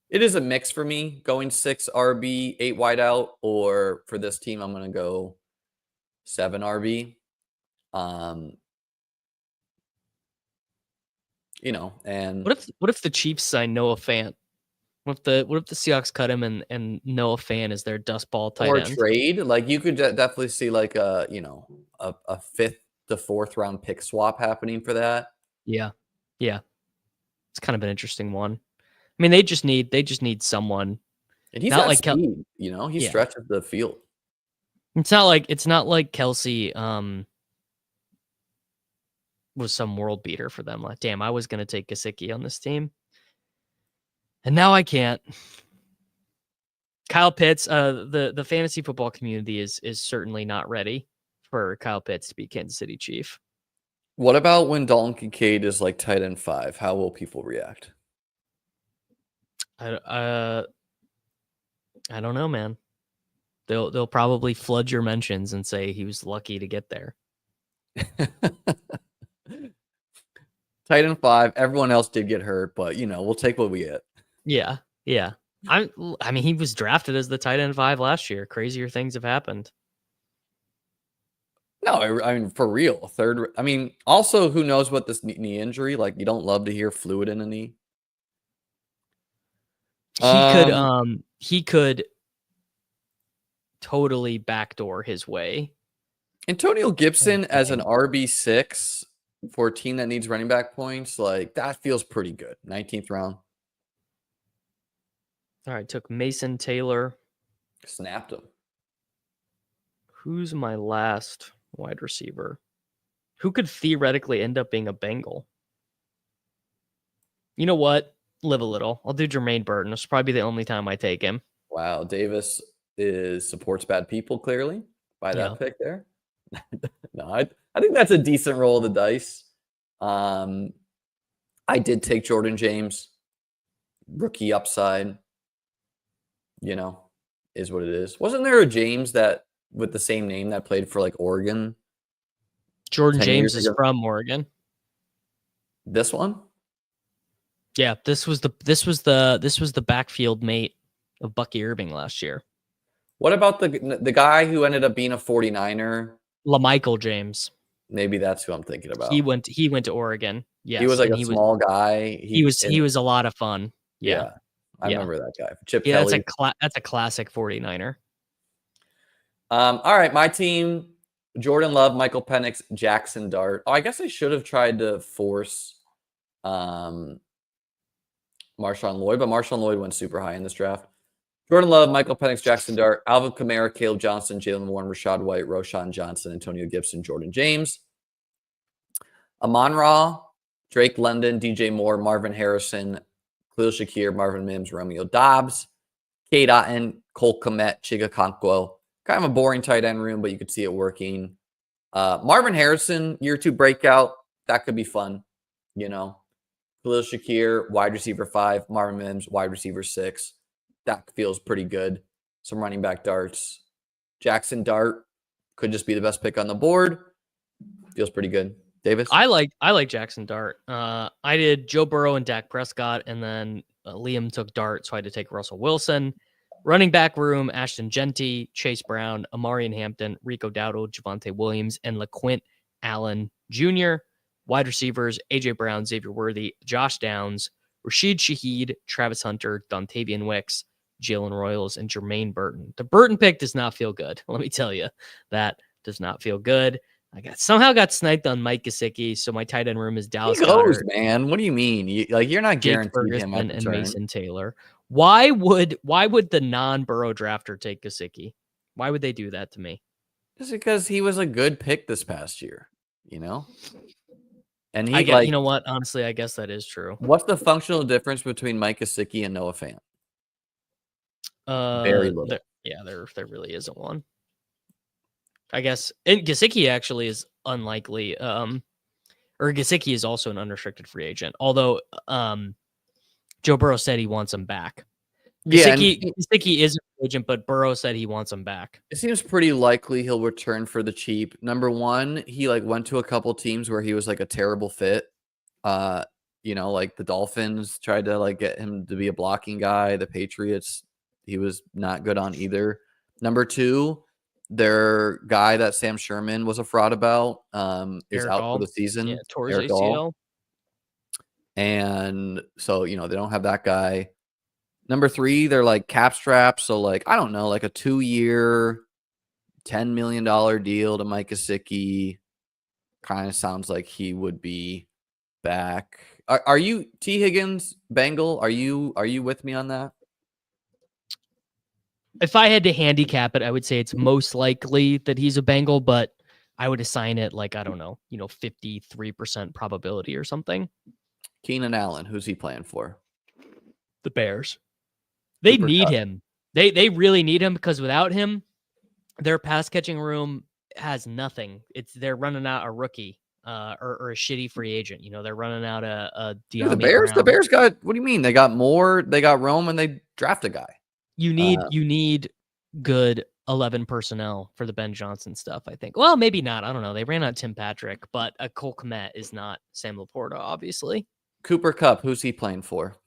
it is a mix for me going 6 RB, 8 wide out, or for this team, I'm going to go 7 RB. And what if the Chiefs sign Noah Fant? What if the Seahawks cut him and Noah Fant is their dust ball tight end? Or trade? You could definitely see a 5th to 4th round pick swap happening for that. Yeah. It's kind of an interesting one. I mean, they just need someone. And he's not like speed, he stretches the field. It's not like Kelce was some world beater for them. Like, damn, I was gonna take Gesicki on this team. And now I can't. Kyle Pitts, the fantasy football community is certainly not ready for Kyle Pitts to be Kansas City Chief. What about when Dalton Kincaid is tight end 5? How will people react? I don't know, man. They'll probably flood your mentions and say he was lucky to get there. Tight end 5. Everyone else did get hurt, but we'll take what we get. Yeah. I mean, he was drafted as the tight end 5 last year. Crazier things have happened. No, I mean, for real. Third. I mean, also, who knows what this knee injury? Like, you don't love to hear fluid in a knee. He could totally backdoor his way. Antonio Gibson as an RB6 for a team that needs running back points, like that feels pretty good. 19th round. All right, took Mason Taylor. Snapped him. Who's my last wide receiver? Who could theoretically end up being a Bengal? You know what? Live a little. I'll do Jermaine Burton. It's probably the only time I take him. Wow, Davis supports bad people clearly by that pick there. No, I think that's a decent roll of the dice. I did take Jordan James, rookie upside. You know, is what it is. Wasn't there a James that with the same name that played for like Oregon? Jordan James is from Oregon. This one? Yeah, this was the backfield mate of Bucky Irving last year. What about the guy who ended up being a 49er? LaMichael James. Maybe that's who I'm thinking about. He went to Oregon. Yes, he was like a small guy. He was a lot of fun. Yeah. I remember that guy. Chip Kelly. That's a classic 49er. All right, my team: Jordan Love, Michael Penix, Jackson Dart. Oh, I guess I should have tried to force Marshawn Lloyd, but Marshawn Lloyd went super high in this draft. Jordan Love, Michael Penix, Jackson Dart, Alvin Kamara, Caleb Johnson, Jalen Warren, Rashad White, Roshan Johnson, Antonio Gibson, Jordan James. Amon-Ra, Drake London, DJ Moore, Marvin Harrison, Khalil Shakir, Marvin Mims, Romeo Dobbs, Cade Otton, Cole Kmet, Chiga Conquo. Kind of a boring tight end room, but you could see it working. Marvin Harrison, year 2 breakout. That could be fun, you know. Khalil Shakir, wide receiver 5. Marvin Mims, wide receiver 6. That feels pretty good. Some running back darts. Jackson Dart could just be the best pick on the board. Feels pretty good. Davis? I like Jackson Dart. I did Joe Burrow and Dak Prescott, and then Liam took Dart, so I had to take Russell Wilson. Running back room: Ashton Genty, Chase Brown, Amarian Hampton, Rico Dowdle, Javonte Williams, and LaQuint Allen Jr. Wide receivers: A.J. Brown, Xavier Worthy, Josh Downs, Rashid Shaheed, Travis Hunter, Dontavian Wicks, Jalen Royals, and Jermaine Burton. The Burton pick does not feel good. Let me tell you, that does not feel good. I somehow got sniped on Mike Gesicki, so my tight end room is Dallas Goedert, man. What do you mean? You're not guaranteed him at and Mason Taylor. Why would the non-Burrow drafter take Gesicki? Why would they do that to me? Just because he was a good pick this past year, you know? And you know what? Honestly, I guess that is true. What's the functional difference between Mike Gesicki and Noah Fant? Very little. There really isn't one. I guess Gesicki actually is unlikely. Or Gesicki is also an unrestricted free agent. Although Joe Burrow said he wants him back. Gesicki is a free agent, but Burrow said he wants him back. It seems pretty likely he'll return for the cheap. Number one, he went to a couple teams where he was a terrible fit. You know, like the Dolphins tried to get him to be a blocking guy. The Patriots, he was not good on either. Number two, their guy that Sam Sherman was a fraud about is out for the season. Yeah, tore his ACL. And so, they don't have that guy. Number three, they're cap strapped. So I don't know, a 2-year, $10 million deal to Mike Gesicki kind of sounds like he would be back. Are you T. Higgins Bengal? Are you with me on that? If I had to handicap it, I would say it's most likely that he's a Bengal, but I would assign it I don't know, 53% probability or something. Keenan Allen, who's he playing for? The Bears. They need him. They really need him because without him, their pass catching room has nothing. They're running out a rookie or a shitty free agent. They're running out a the Bears. The Bears got. What do you mean? They got Moore. They got Rome, and they draft a guy. You need good 11 personnel for the Ben Johnson stuff, I think. Well, maybe not. I don't know. They ran out Tim Patrick, but a Cole Kmet is not Sam Laporta, obviously. Cooper Kupp, who's he playing for?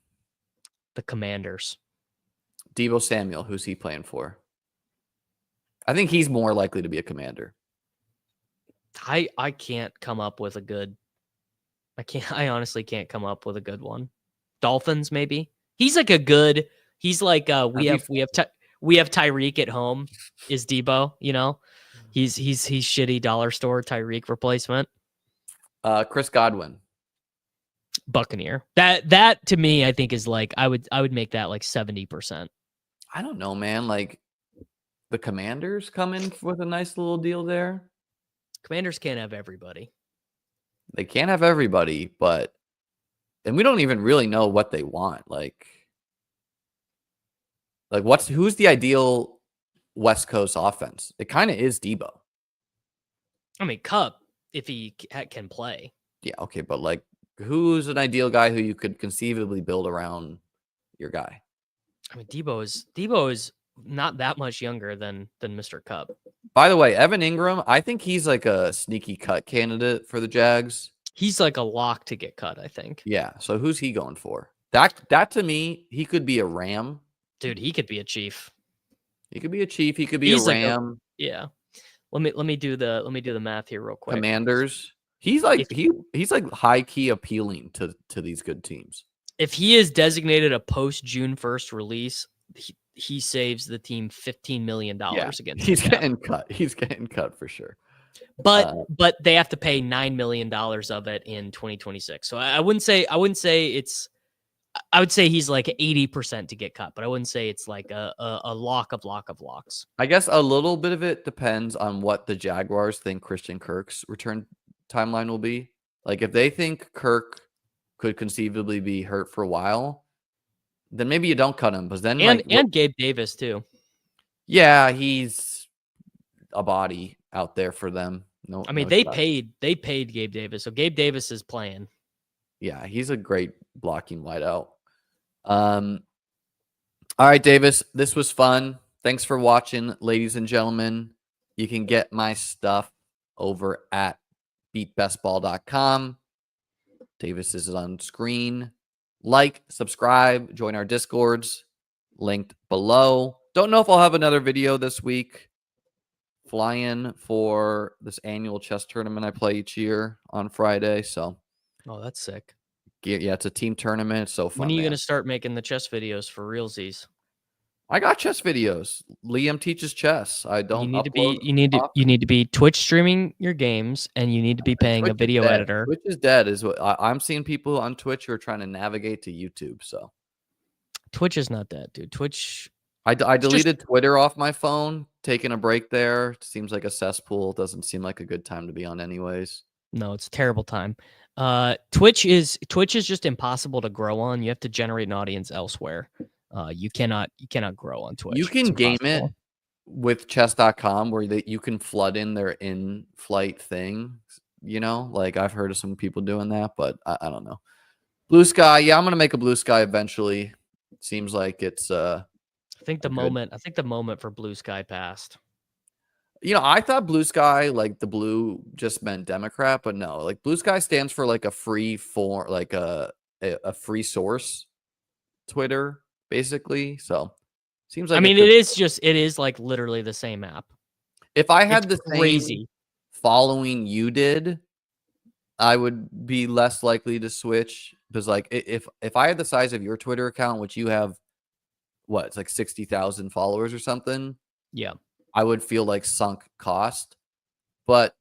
The Commanders. Deebo Samuel, who's he playing for? I think he's more likely to be a Commander. I can't come up with a good. I honestly can't come up with a good one. Dolphins, maybe. He's like a good. He's like we have Tyreek at home. Is Debo? You know, he's shitty dollar store Tyreek replacement. Chris Godwin. Buccaneer. That to me, I think is like I would make that like 70%. I don't know, man. Like the Commanders come in with a nice little deal there. Commanders can't have everybody. They can't have everybody, and we don't even really know what they want. Like who's the ideal West Coast offense? It kind of is Debo. I mean, Cup, if he can play. Yeah, okay, but like, who's an ideal guy who you could conceivably build around your guy? I mean, Debo is not that much younger than Mr. Cup. By the way, Evan Ingram, I think he's like a sneaky cut candidate for the Jags. He's like a lock to get cut, I think. Yeah, so who's he going for? That to me, he could be a Ram. Dude, he could be a Chief. He could be a Chief. He could be a Ram. Yeah. Let me do the math here real quick. Commanders. He's like he's like high key appealing to these good teams. If he is designated a post June 1st release, he saves the team $15 million against. He's getting cut. He's getting cut for sure. But they have to pay $9 million of it in 2026. So I wouldn't say it's. I would say he's like 80% to get cut, but I wouldn't say it's like a lock of locks. I guess a little bit of it depends on what the Jaguars think Christian Kirk's return timeline will be. Like if they think Kirk could conceivably be hurt for a while, then maybe you don't cut him. But then and Gabe Davis too. Yeah, he's a body out there for them. No, I mean they paid Gabe Davis, so Gabe Davis is playing. Yeah, he's a great blocking wideout. All right, Davis, this was fun. Thanks for watching, ladies and gentlemen. You can get my stuff over at beatbestball.com. Davis is on screen. Like, subscribe, join our Discords, linked below. Don't know if I'll have another video this week. Fly in for this annual chess tournament I play each year on Friday, so... Oh, that's sick. Yeah, it's a team tournament. It's so fun. When are you going to start making the chess videos for realsies? I got chess videos. Liam teaches chess. I don't. You need to be Twitch streaming your games, and you need to be paying a video editor. Twitch is dead. Is what I'm seeing people on Twitch who are trying to navigate to YouTube. So Twitch is not dead, dude. Twitch. I deleted Twitter off my phone. Taking a break there. Seems like a cesspool. Doesn't seem like a good time to be on, anyways. No, it's a terrible time. Twitch is just impossible to grow on. You have to generate an audience elsewhere. You cannot grow on Twitch. You can game it with chess.com where you can flood in their in-flight thing. You know, like I've heard of some people doing that, but I don't know. Blue Sky, yeah, I'm gonna make a Blue Sky eventually. Seems like it's I think the moment for Blue Sky passed. You know, I thought Blue Sky, like the blue just meant Democrat, but no, like Blue Sky stands for like a free form, like a free source Twitter, basically. So seems like I mean, it is like literally the same app. If I had the same following you did, I would be less likely to switch because like if I had the size of your Twitter account, which you have what, it's like 60,000 followers or something. Yeah. I would feel like sunk cost. But,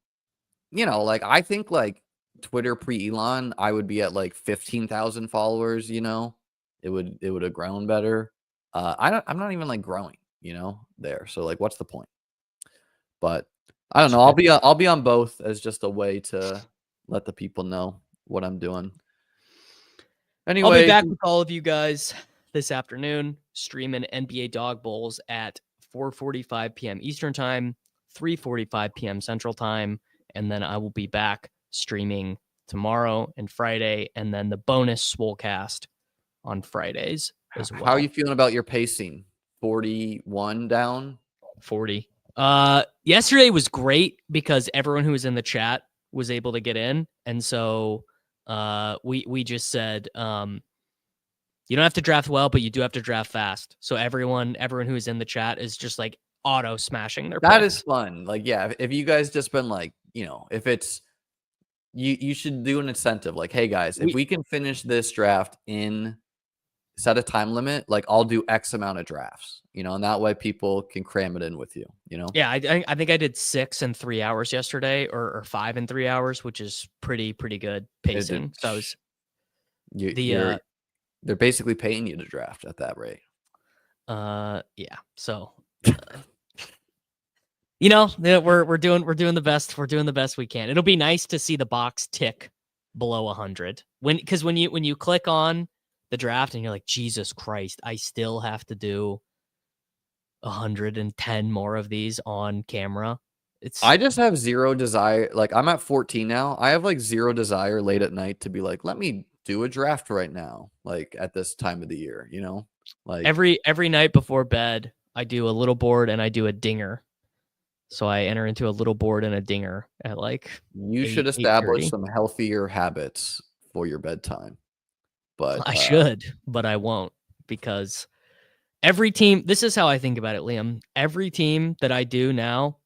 you know, like I think like Twitter pre-Elon, I would be at like 15,000 followers, you know. It would have grown better. I'm not even like growing, you know, there. So like what's the point? But I don't know. I'll be on both as just a way to let the people know what I'm doing. Anyway, I'll be back with all of you guys this afternoon streaming NBA Dog Bowls at 4:45 p.m. Eastern Time, 3:45 p.m. Central Time, and then I will be back streaming tomorrow and Friday, and then the bonus Swolecast on Fridays as well. How are you feeling about your pacing? 41 down? 40. Yesterday was great because everyone who was in the chat was able to get in, and so we just said you don't have to draft well, but you do have to draft fast. So everyone who is in the chat is just like auto smashing their picks. That is fun. Like, yeah, if you guys just been like if it's you should do an incentive like, hey guys, if we can finish this draft in set a time limit, like I'll do X amount of drafts, and that way people can cram it in with you, Yeah, I think I did 6 in 3 hours yesterday, or 5 in 3 hours, which is pretty good pacing. So I was they're basically paying you to draft at that rate. Yeah. So we're doing the best. We're doing the best we can. It'll be nice to see the box tick below 100 because when you click on the draft and you're like, Jesus Christ, I still have to do 110 more of these on camera. I just have zero desire. Like I'm at 14 now. I have like zero desire late at night to be like, let me do a draft right now. Like at this time of the year, like every night before bed, I do a little board and I do a dinger. So I enter into a little board and a dinger at like you should establish some healthier habits for your bedtime. But I should, but I won't, because every team, this is how I think about it, Liam. Every team that I do now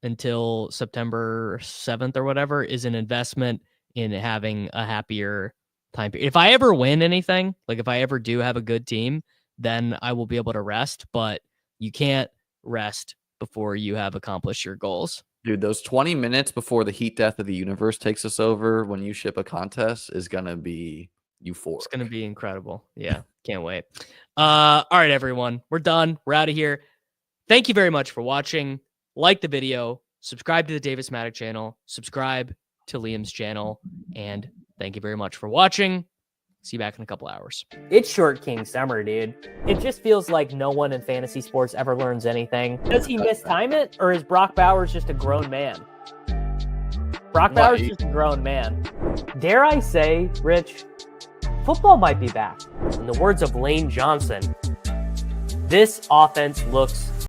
until September 7th or whatever is an investment in having a happier time period. If I ever win anything, like if I ever do have a good team, then I will be able to rest, but you can't rest before you have accomplished your goals. Dude, those 20 minutes before the heat death of the universe takes us over when you ship a contest is going to be euphoric. It's going to be incredible. Yeah, can't wait. All right, everyone. We're done. We're out of here. Thank you very much for watching. Like the video. Subscribe to the Davis Mattek channel. Subscribe to Liam's channel. And thank you very much for watching. See you back in a couple hours. It's Short King Summer, dude. It just feels like no one in fantasy sports ever learns anything. Does he mistime it, or is Brock Bowers just a grown man? Brock Bowers is just a grown man. Dare I say, Rich, football might be back. In the words of Lane Johnson, this offense looks